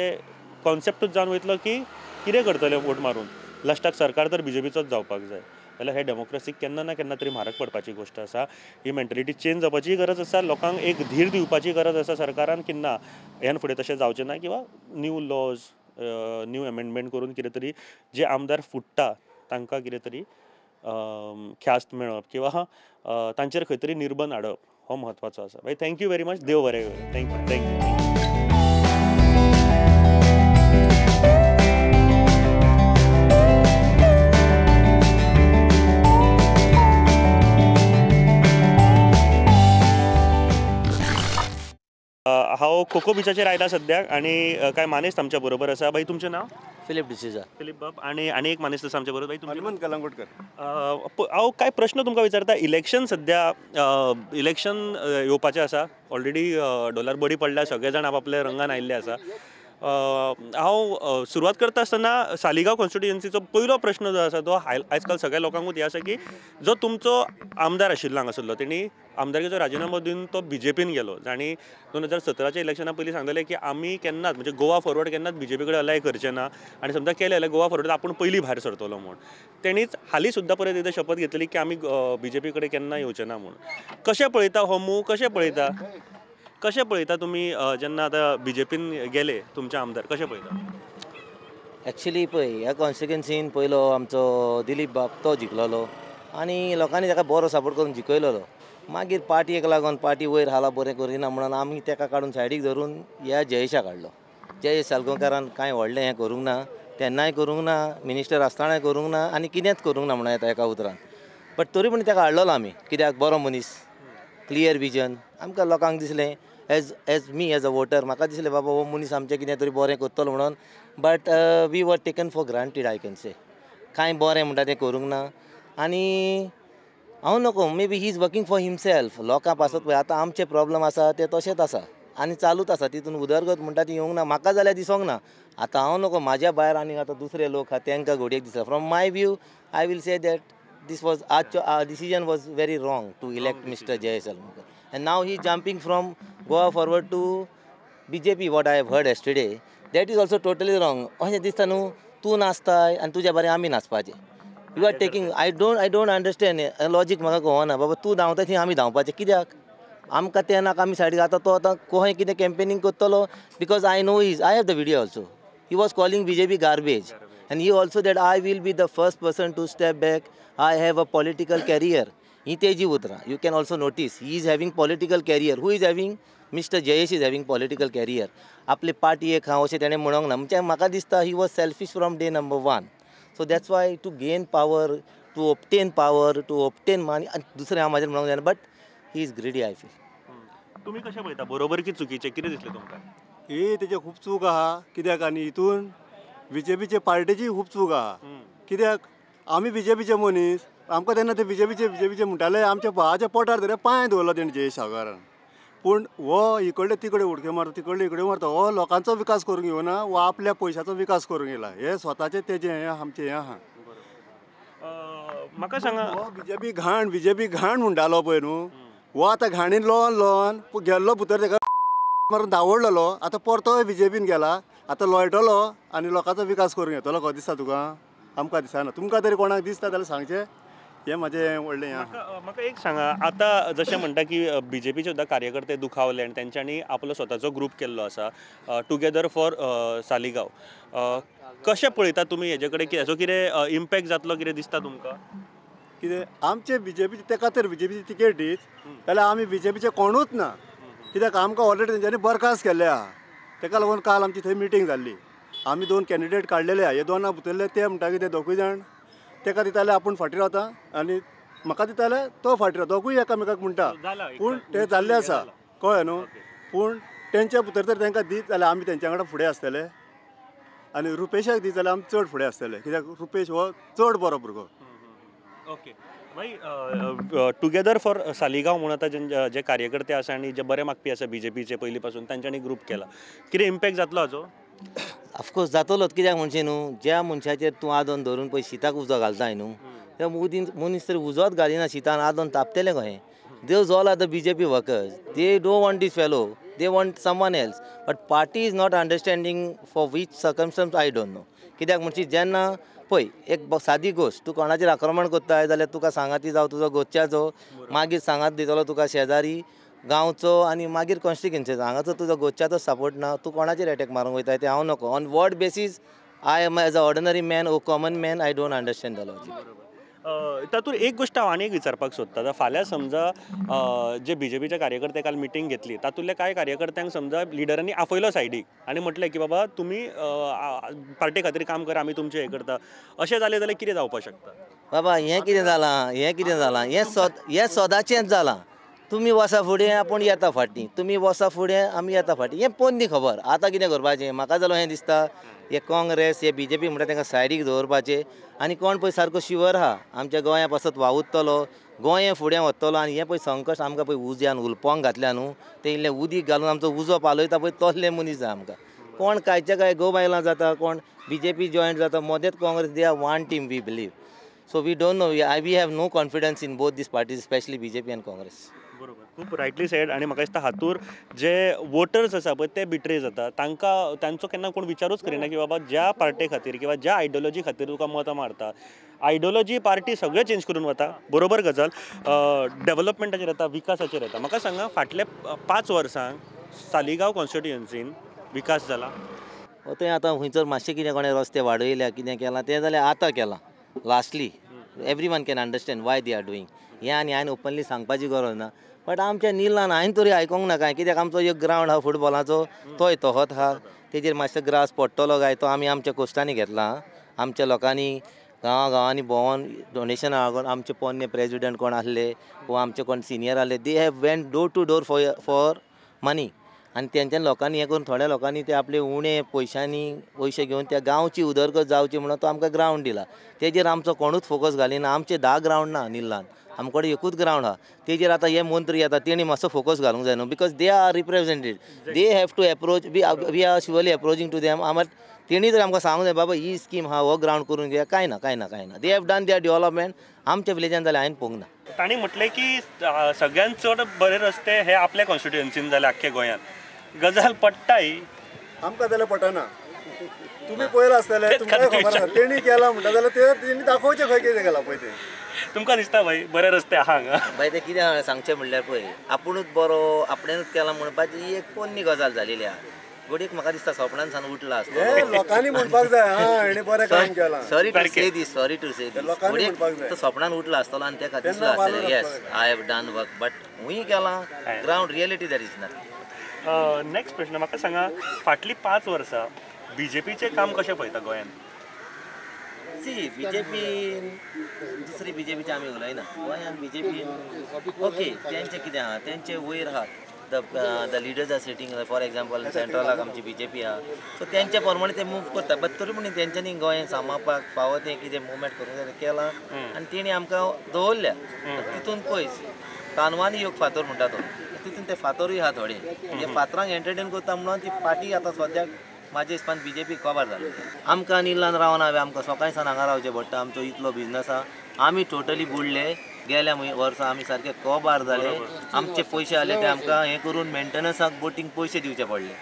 कॉन्सेप्टूच जावन वयतलो की कितें करतले वोट मारून लास्टाक सरकार तर बीजेपीचोच जावपाक जाय जाल्यार हे डेमोक्रेसीक केन्ना ना केन्ना तरी म्हारग पडपाची गोश्ट आसा ही मेंटेलिटी चेंज जावपाची गरज आसा लोकांक एक धीर दिवपाची गरज आसा सरकारान की ना ह्यान फुडें तशें जावचें ना किंवा न्यू लॉज न्यू अमेंडमेंट करून कितें तरी जे आमदार फुट्टा तांकां कितें तरी ख्यास्त मेळप किंवा तांचेर खंय तरी निर्बंध हाडप हो म्हत्वाचो आसा भाई थँक्यू व्हेरी मच देव बरें थँक्यू हांव खोखो बिचाचेर आयला सद्याक आनी कांय मानेस्त आमच्या बरोबर आसा भाई तुमचें नांव फिलिप डिसिजा फिलिप बाब आनी एक मानेस्त आसा आमच्या बरोबर भाई हनुमंत कलंगूटकर हांव काय प्रश्न तुमकां विचारता इलेक्शन सद्या इलेक्शन येवपाचें आसा ऑलरेडी डॉलर बडी पडल्या सगळे जाण आपल्या रंगान आयिल्ले आसा हांव सुरवात करता आसतना सालिगांव कॉन्स्टिट्युएन्सीचो पयलो प्रश्न जो आसा तो आयज काल सगळ्या लोकांकूच हे आसा की जो तुमचो आमदार आशिल्लो हांगासरलो तेणी आमदारकीचो राजिनामो दिवन तो BJPन गेलो आनी 2017च्या इलेक्शना पयलीं सांगलेलें की आमी केन्नाच म्हणजे गोवा फॉरवर्ड केन्नाच BJP कडेन अलाय करचे ना आनी समजा केलें जाल्यार गोवा फॉरवर्ड आपूण पयलीं भायर सरतलो म्हूण तेणीच हालीं सुद्दां परत एकदां शपथ घेतली की आमी BJP कडेन केन्ना येवचे ना म्हूण कशें पळयता हो मूव कशें पळयता तुमी जेन्ना आतां BJPन गेले तुमचे आमदार कशें पळयता एक्चुली पळय ह्या कॉन्स्टिट्युएन्सीन पयलो आमचो दिलीप बाब तो जिखलोलो आनी लोकांनी ताका बरो सपोर्ट करून जिखयलोलो मागीर पार्टयेक लागून पार्टी वयर हाला बरें करिना म्हणून आमी ताका काडून सायडीक धरून ह्या जयेशाक हाडलो जयेश सालगांवकारान कांय व्हडलें हें करूंक ना तेन्नाय करूंक ना मिनिस्टर आसतानाय करूंक ना आनी कितेंच करूंक ना म्हणून येता एका उतरान बट तरी पूण ताका हाडलेलो आमी कित्याक बरो मनीस क्लियर विजन आमकां लोकांक दिसलें as me as a voter म्हाका दिसलें बाबा हो मनीस आमचें कितें तरी बरें करतलो म्हणून but we were taken for granted I can say कांय बरें म्हणटा तें करूंक ना आनी हांव नको maybe he is working for himself लोकां पासत पळय आतां आमचे प्रॉब्लम आसा ते तशेंच आसा आनी चालूच आसा तितून उदरगत म्हणटा ती येवंक ना म्हाका जाल्यार दिसोंक ना आतां हांव नको म्हाज्या भायर आनी आतां दुसरे लोक आहा तांकां घोडयेक दिसता from my view I will say that this was our decision was very wrong to elect Mr. Jayesh Salgaonkar and now he is jumping from Goa forward to BJP what I have heard yesterday that is also totally wrong अशें दिसता न्हू तूं नाचताय आनी तुज्या बरें आमी नाचपाचें you are taking I don't understand logic म्हाका कळना बाबा तूं धांवता थंय आमी धांवपाचें कित्याक आमकां तें नाका आमी सायडीक आतां तो आतां खंय कितें कॅम्पेनींग करतलो because I know is I have the video also he was calling BJP garbage and he also that I will be the first person to step back I have a political career ही तेजी उतरां you can also notice he is having political career who is having Mr. Jayesh is having political career आपले पार्टयेक हांव अशें तेणें म्हणोंक ना म्हणजे म्हाका दिसता he was selfish from day number one so that's why to gain power to obtain money आनी दुसरें हांव म्हाजेर म्हणोंक जायना but he is greedy I feel तुमी कशें पळयता बरोबर की चुकीचें कितें दिसलें तुमकां ही तेजे खूब चूक आहा कित्याक आनी हितून BJPचे पार्टीची खूब चूक आहा कित्याक आमी BJPचे मनीस आमकां तेन्ना ते BJPचे म्हणटाले आमच्या भावाच्या पोटार तरी पांय दवरलो तेणी जयेश सावकारान पूण हो इकडले तिकडे उडके मारता तिकडले इकडे मारता हो लोकांचो विकास करूंक येवना हो आपल्या पयशाचो विकास करूंक येयला हे स्वताचें तेजें हें आमचें हें आहा म्हाका सांगा हो BJP घाण म्हणटालो पळय न्हू हो आतां घाणीन लोन गेल्लो भितर तेका मारून धांवडलेलो आतां परतो BJPन गेला आतां लोळटलो आनी लोकांचो विकास करूंक येतलो खंय दिसता तुका आमकां दिसना तुमकां तरी कोणाक दिसता जाल्यार सांगचें हें म्हाजें व्हडलें हें म्हाका एक सांगा आतां जशें म्हणटा की BJPचे सुद्दां कार्यकर्ते दुखावले आनी तेंच्यांनी आपलो स्वताचो ग्रूप केल्लो आसा टुगेदर फॉर सालिगांव कशें पळयता तुमी हेजे कडेन की हेजो कितें इम्पॅक्ट जातलो कितें दिसता तुमकां कितें आमचे BJPचे तेका तर BJPची तिकेट दीत जाल्यार आमी BJPचे कोणूच ना कित्याक आमकां ऑलरेडी तेंच्यांनी बरखास्त केल्ले आहा तेका लागून काल आमची थंय मिटींग जाल्ली आमी 2 कॅन्डिडेट काडलेले आहा हे 2 भितरले ते म्हणटा की ते दोगूय जाण तेका दिताले आपूण फाटीं रावता आनी म्हाका दिताले तो फाटीं रावता दोगूय एकामेकाक म्हणटा पूण ते जाल्ले आसा कळ्ळें न्हू पूण तेंच्या भितर तर तांकां दीत जाल्यार आमी तेंच्या वांगडा फुडें आसतले आनी रुपेशाक दीत जाल्यार आमी चड फुडें आसतले कित्याक रुपेश हो चड बरो भुरगो ओके मागीर टुगेदर फॉर सालिगांव म्हणून आतां जे कार्यकर्ते आसा आनी जे बरे मागपी आसा BJPचे पयलीं पासून तांच्यांनी ग्रूप केला कितें इम्पॅक्ट जातलो हाचो ऑफकोर्स जातलोच कित्याक म्हणजे न्हू ज्या मनशाचेर तूं आदोन धरून पळय शिताक उजो घालताय न्हू त्या मनीस तरी उजोच घालिना शितान आदोन तापतलें कशें देव all are the BJP workers they don't want this fellow they want someone else but party is not understanding for which circumstance I don't know कित्याक म्हणजे जेन्ना पळय एक सादी गोश्ट तूं कोणाचेर आक्रमण करताय जाल्यार तुका सांगाती जावं तुजो गोच्च्याचो मागीर सांगात दितलो तुका शेजारी गांवचो आनी मागीर कॉन्स्टिट्युएन्सीचो हांगाचो तुजो गोच्च्याचो सपोर्ट ना तूं कोणाचेर एटॅक मारूंक वयताय तें हांव नको on what basis I am as a ordinary man ओ common man I don't understand the logic तातूंत एक गोश्ट हांव आनी एक विचारपाक सोदता फाल्यां समजा जे BJPचे कार्यकर्ते काल मिटींग घेतली तातूंतले कांय कार्यकर्त्यांक समजा लिडरांनी आपयलो सायडीक आनी म्हटलें की बाबा तुमी पार्टी खातीर काम करा आमी तुमचें हें करता अशें जालें जाल्यार कितें जावपाक शकता बाबा हें कितें जालां हें सदांचेंच जालां तुमी वसा फुडें आपूण येता फाटीं तुमी वसा फुडें आमी येता फाटीं हें पोन्नी खबर आतां कितें करपाचें म्हाका जालो हें दिसता हे काँग्रेस हे BJP म्हणटा तांकां सायडीक दवरपाचें आनी कोण पळय सारको शिवर आहा आमच्या गोंया पासत वावुरतलो गोंय हें फुडें वतलो आनी हें पळय संकश आमकां पळय उज्यान उलपोंक घातल्या न्हू तें इल्लें उदीक घालून आमचो उजो पालयता पळय तसलें मनीस जाय आमकां कोण कांयचे काय गो बायलां जाता कोण BJP जॉयंट जाता मदेंच Congress they are one team we believe so we don't know we have no confidence in both these parties specially BJP आनी काँग्रेस. बरोबर खूप रायटली सेड आणि म्हाका दिसता हातूर जे वोटर्स आसा पळय ते बिट्रे जाता तांकां तांचो केन्ना कोण विचारूच करिना की बाबा ज्या पार्टे खातीर किंवा ज्या आयडियोलॉजी खातीर तुका मतां मारता आयडियोलॉजी पार्टी सगळें चेंज करून वता बरोबर गजाल डेव्हलपमेंटाचेर येता विकासाचेर येता. म्हाका सांगा फाटले 5 वर्सांक सालिगांव कॉन्स्टिट्युएन्सीन विकास जाला थंय आतां खंयसर मातशें कितें कोणें रस्ते वाडयल्या कितें केलां तें जाल्यार आतां केलां lastly every one can understand Y they are doing हें आनी हांवें ओपनली सांगपाची गरज ना बट आमच्या निलान हांवें तरी आयकोंक ना काय कित्याक आमचो एक ग्रावंड आहा फुटबॉलाचो तोय तोहोत आहा तेजेर मातसो ग्रास पडटलो काय तो आमी आमच्या कोस्टांनी घेतला आमच्या लोकांनी गांवांनी भोंवोन डोनेशनां हाडून आमचे पोन्ने प्रेसिडेंट कोण आसले वा आमचे कोण सिनियर आसले they have went door to door for money आनी तेंच्यान लोकांनी हें करून थोड्या लोकांनी ते आपले उणे पयशांनी पयशे घेवन त्या गांवची उदरगत जावची म्हणून तो आमकां ग्रावंड दिला तेजेर आमचो कोणूच फोकस घालिना आमचे 10 ग्रावंड ना निल्लान आमचे कडेन एकूच ग्रावंड आहा तेजेर आतां हे मंत्री येता तेणी मातसो फोकस घालूंक जाय न्हू because they are represented they have to approach we are surely approaching to them आम्हाला तेणी जर आमकां सांगूंक जाय बाबा ही स्कीम हा हो ग्रावंड करून घ्या काय ना they have done their development आमच्या विलेजान जाल्यार हांवें पळोवंक ना. तांणी म्हटलें की सगळ्यांत चड बरे रस्ते हे आपल्या कॉन्स्टिट्युएन्सीन जाले आख्खे गोंयांत गजाल पडटाय आमकां जाल्यार पटना तुमी पळयलां आसतलें तुमकां खबर आसा तेणी केला म्हणटा जाल्यार ते तेणी दाखोवचें खंय कितें केलां पळय तें तुमकां दिसता भाई बरे रस्ते आहा हांगा बाय तें कितें सांगचें म्हणल्यार पळय आपुणूच बरो आपणेंच केलां म्हणपाची ही एक पोन्नी गजाल जालेली आहा गोडीक म्हाका दिसता स्वप्नान सान उठला आसता लोकांनी म्हणपाक जाय हा हेणी बरें काम केलां सॉरी टू से लोकांनी म्हणपाक जाय तो स्वप्नान उठला आसतलो आनी तेका दिसला आसतलें yes I have done work but हुंय केलां ground reality that is not. Next प्रश्न म्हाका सांगा फाटलीं 5 वर्सां BJPचें काम कशें पळयता गोंयांत सी BJP दुसरी BJPचे आमी उलयना गोंयांत BJP ओके तेंचें कितें आहा तेंचे वयर आहा the leaders are sitting for example सेंट्रलाक आमची BJP आहा सो तेंच्या प्रमाणे ते मूव करता बट तरी पूण तेंच्यांनी गोंय सांबाळपाक फावो तें कितें मुवमेंट करूंक जाय केलां आनी तेणी आमकां दवरल्या तितून पयस कानवानी योग फातर म्हणटा तो तितून ते फातरूय आहा थोडे म्हणजे फातरांक एंटरटेन करता म्हणून ती पार्टी आतां सद्याक म्हाज्या हिसपान BJP कवर जाली आमकां निलान रावन हांवें आमकां सकाळी सान हांगा रावचें पडटा आमचो इतलो बिजनस आहा आमी टोटली बुडले गेल्या वर्सा आमी सारके कोबार जाले आमचे पयशे आले ते आमकां हें करून मेंटेनन्साक बोटींग पयशे दिवचे पडले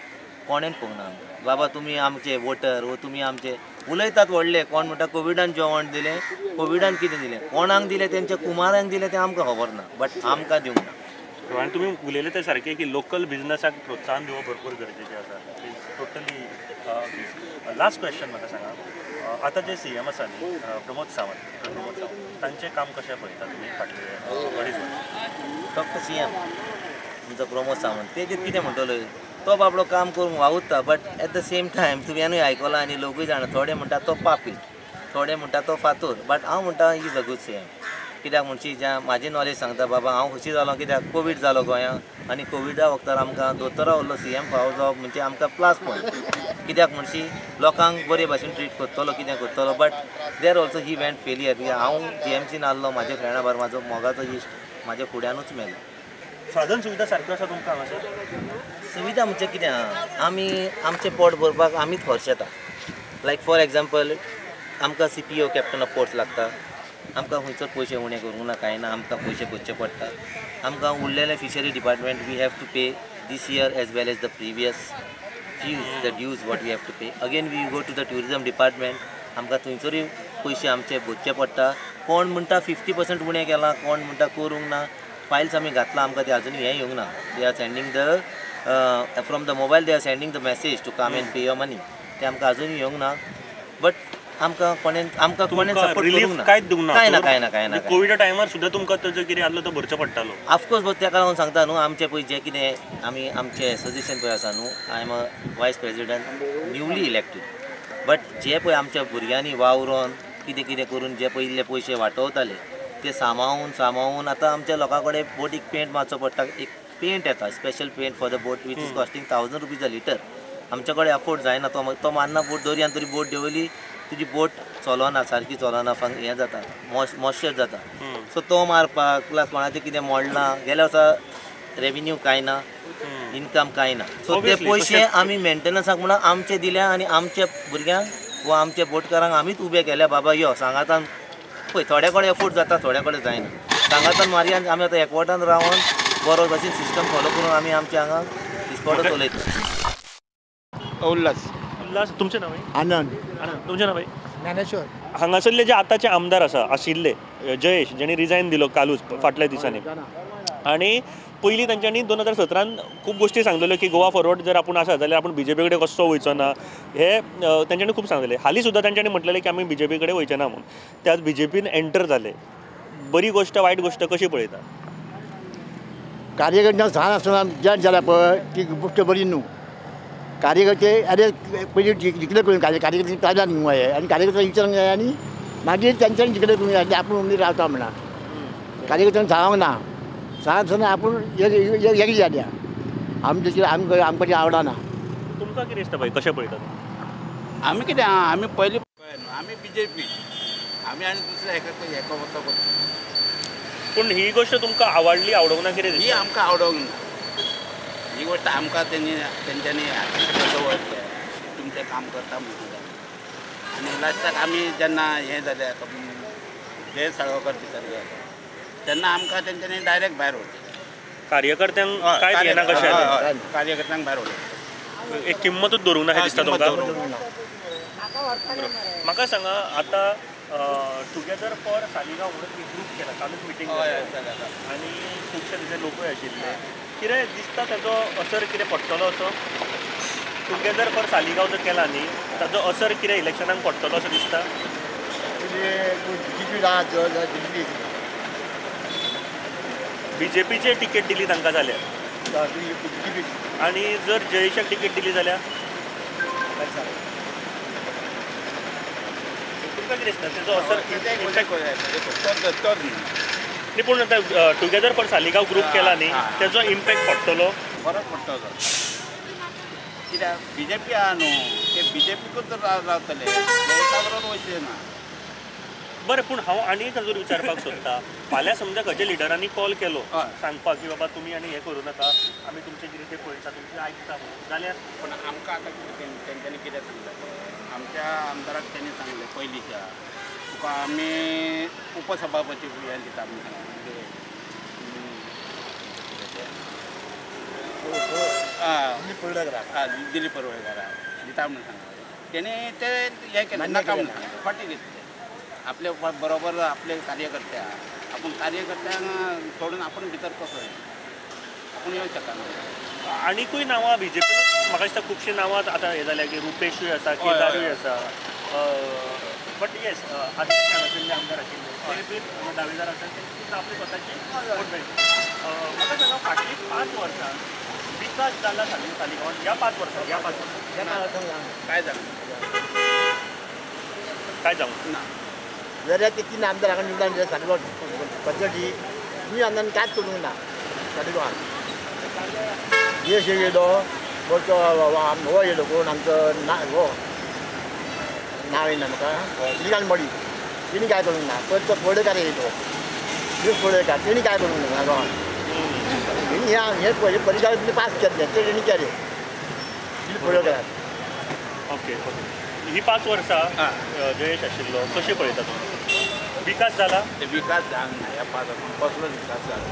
कोणेन पळोवना बाबा तुमी आमचे वोटर वो तुमी आमचे उलयतात व्हडले कोण म्हणटा कोविडान जेवण दिलें कोविडान कितें दिलें कोणाक दिलें तेंच्या कुमारांक दिलें तें आमकां खबर ना बट आमकां दिवंक ना. आनी तुमी उलयले ते सारके की लोकल बिजनसाक प्रोत्साहन दिवप भरपूर गरजेचें आसा टोटली. लास्ट क्वेश्चन म्हाका सांगा आतां जे CM आसा न्ही प्रमोद सावंत तांचें काम कशें पळयता तुमी फाटले 2.5 वर्सां फक्त CM तुमचो प्रमोद सावंत तेजेर कितें म्हणटलो तो बाबडो काम करूंक वावुरता but at the same time तुवेंनूय आयकलां आनी लोकूय जाणा थोडे म्हणटा तो पापी थोडे म्हणटा तो फातोर बट हांव म्हणटा इज अ गूड CM कित्याक म्हणची ज्या म्हाजी नॉलेज सांगता बाबा हांव खुशी जालो कित्याक कोवीड जालो गोंयांत आनी कोविडा वखदार आमकां दोतोरा व्हरलो CM फावो जावप म्हणजे आमकां प्लस पॉयंट कित्याक म्हणची लोकांक बरे भाशेन ट्रीट करतलो कितें करतलो but there also he went failure कित्याक हांव GMCन आसलो म्हाज्या फ्रेंडा भायर म्हाजो मोगाचो इश्ट म्हाज्या फुड्यानूच मेलो. साधन सुविधा सारक्यो आसा तुमकां हांगासर सुविधा म्हणजे कितें आहा आमी आमचें पोट भरपाक आमीच खर्च येता लायक फॉर एग्जाम्पल आमकां CPO कॅप्टन ऑफ पोर्ट्स लागता आमकां खंयसर पयशे उणे करूंक ना कांय ना आमकां पयशे भरचे पडटा आमकां उरलेले fishery department we have to pay this year as well as the previous fees the dues what we have to pay again we go to the tourism department आमकां थंयसरूय पयशे आमचे भरचे पडटा कोण म्हणटा 50% उणें केलां कोण म्हणटा करूंक ना फायल्स आमी घातला आमकां ते अजून हें येवंक ना they are sending the from the mobile they are sending the message to come and pay your money ते आमकां अजून येवंक ना बट आमकां कोणें सपोर्ट करूंक ना कांय ना कोविडा टायमार सुद्दां तुमकां ताजो कितें आसलो तो भरचो पडटालो ऑफकोर्स तेका लागून सांगता न्हू आमचें पळय जें कितें आमी आमचें सजेशन पळय आसा न्हू आय एम अ वायस प्रेसिडेंट न्यूली इलेक्टेड बट जे पळय आमच्या भुरग्यांनी वावरोन कितें कितें करून जे पयले पयशे वाटवताले ते सांबाळून आतां आमच्या लोकां कडेन बोटीक पेंट मारचो पडटा एक पेंट येता special paint for the boat which is costing 1000 rupees a litre आमच्या कडेन अफोर्ड जायना तो मारना बोट दर्यान तरी बोट देंवयली तुजी बोट चलोना सारकी चलोना हें जाता मॉइश्चर जाता सो तो मारपाक प्लस कोणाचें कितें मोडलां गेल्या वर्सा रेव्हेन्यू कांय ना, इनकम कांय ना. सो ते Obviously, पयशे आमी मेंटेनन्साक म्हणून आमचे दिल्या आनी आमच्या भुरग्यांक वा आमच्या बोटकारांक आमीच उबे केल्या. बाबा यो सांगातान पळय थोड्या कडेन एफोर्ट जाता, थोड्या कडेन जायना. सांगातान मारया आमी आतां एकवटान रावन बरो भशेन सिस्टम फॉलो करून आमी आमच्या हांगा दिसपडो चलयता. उल्हास उल्हास तुमचें नांव आहे? आनंद आनंद तुमचें नांव आहे? ज्ञानेश्वर. हांगासरले जे आतांचे आमदार आशिल्ले जयेश जेणी रिजायन दिलो कालूच फाटल्या दिसांनी, आणि पयलीं तांच्यांनी 2017 खूब गोश्टी सांगलेल्यो की गोवा फॉरवर्ड जर आपूण आसा जाल्यार आपूण BJP कडेन कसो वयचो ना, हे तांच्यांनी खूब सांगलेलें. हालीं सुद्दां तांच्यांनी म्हटलेलें की आमी BJP कडेन वयचे ना म्हणून. ते आज BJPन एंटर जाले. बरी गोश्ट वायट गोश्ट कशी पळयता? कार्यकर्त्यांक सांग आसतना जज जाला पळय ती गोश्ट बरी न्हू. कार्यकर्ते अरे पयलीं जिकले करून कार्यकर्ते कायल्यान न्हू हे, आनी कार्यकर्त्यांक विचारूंक जाय आनी मागीर तेंच्यांनी जिकले करून जाय आपूण उमेद रावता म्हणा. कार्यकर्त्यांक सांगूंक ना. सांगतना आपूण एक जाल्या आमचे आमकां तें आवडना. तुमकां कितें दिसता पळय कशें पळयता? आमी कितें आमी पयलीं आमी BJP आमी आनी दुसऱ्या हेका वचो करता. पूण ही गोश्ट तुमकां आवडली आवडोंक ना कितें ही दिसता? आमकां आवडोंक ना. ही गोश्ट आमकां तेंच्यांनी दवरले तुमचें काम करता म्हणून. आनी लास्टाक आमी जेन्ना हें जालें जय साळगांवकर भितर तेन्ना आमकां तेंच्यांनी डायरेक्ट भायर उडयलें. कार्यकर्त्यांक कांयच घेना कशें जालें? कार्यकर्त्यांक भायर उडयलें. एक किंमतूच दवरूंक ना हें दिसता तुमकां? म्हाका सांगा आतां टुगेदर फॉर सालिगांव म्हणून एक ग्रूप केला, कालूच मिटींग आनी खुबशे तुजे लोकूय आशिल्ले. कितें दिसता ताजो असर कितें पडटलो असो? टुगेदर फॉर सालिगांव जो केला न्ही ताजो असर कितें इलेक्शनाक पडटलो असो दिसता? BJPची तिकेट दिली तांकां जाल्यार, आनी जर जयेशाक तिकेट दिली जाल्यार तुमकां कितें दिसता ताजो असर न्ही? पूण टुगेदर फॉर सालिगांव ग्रूप केला न्ही ताजो इम्पॅक्ट पडटलो? फरक पडटलो. कित्याक BJP आहा न्हू, ते BJPकूच रावतले, जयेशा बरोबर वयचे ना. बरें, पूण हांव आनी एक ताजो विचारपाक सोदतां. फाल्यां समजा खंयच्या लिडरांनी कॉल केलो सांगपाक की बाबा तुमी आनी हें करूं नाका, आमी तुमचें कितें तें पळयता, तुमचें आयकता म्हणून, जाल्यार पण आमकां आतां तेंच्यांनी कितें सांगलें, आमच्या आमदाराक तेणी सांगलें पयलींच्या तुका आमी उपसभापती हें दिता म्हणून सांगलें. दिलीप पडवळकाराक दिता म्हणून सांगलें. तेणी ते हें केलें नाका म्हणून सांगलें, फाटी घेतले. आपले बरोबर आपले कार्यकर्ते आपूण कार्यकर्त्यांक सोडून आपूण भितर कसो आपूण येवंक शकना. आनीकूय नांवां BJPनूच म्हाका दिसता खुबशीं नांवां आतां हें जाल्यां की रुपेशूय आसा, केदारूय आसा. बट येस आदित्य हांगासरले आमदार आशिल्ले ते बीन दावेदार आसा ते आपले स्वताची वोट बँक. म्हाका सांगा फाटलीं 5 वर्सां विकास जाला सालिगांवांत ह्या 5 वर्सां काय जालें काय जावंक ना. जाल्यार ते 3 आमदार हांगा निवडून दिले सालिगांव पंचायती. 2 आमदारांनी कांयच करूंक ना सालिगांवांत. यश येयलो बरो हो येयलो कोण आमचो हो नांव येना म्हाका श्रीकांत मडी, तेणी काय करूंक ना. पयर तो पडळेकार येयलो पडळेकार, तेणी काय करूंक ना गांवांत. तेणी हे परिचार पास केले ते तेणी केले पडळेकारान. Okay okay. ही 5 वर्सां जयेश आशिल्लो कशें पळयता तुमी? विकास जाला? विकास जावंक ना ह्या 5 वर्सांत कसलोच विकास जाला.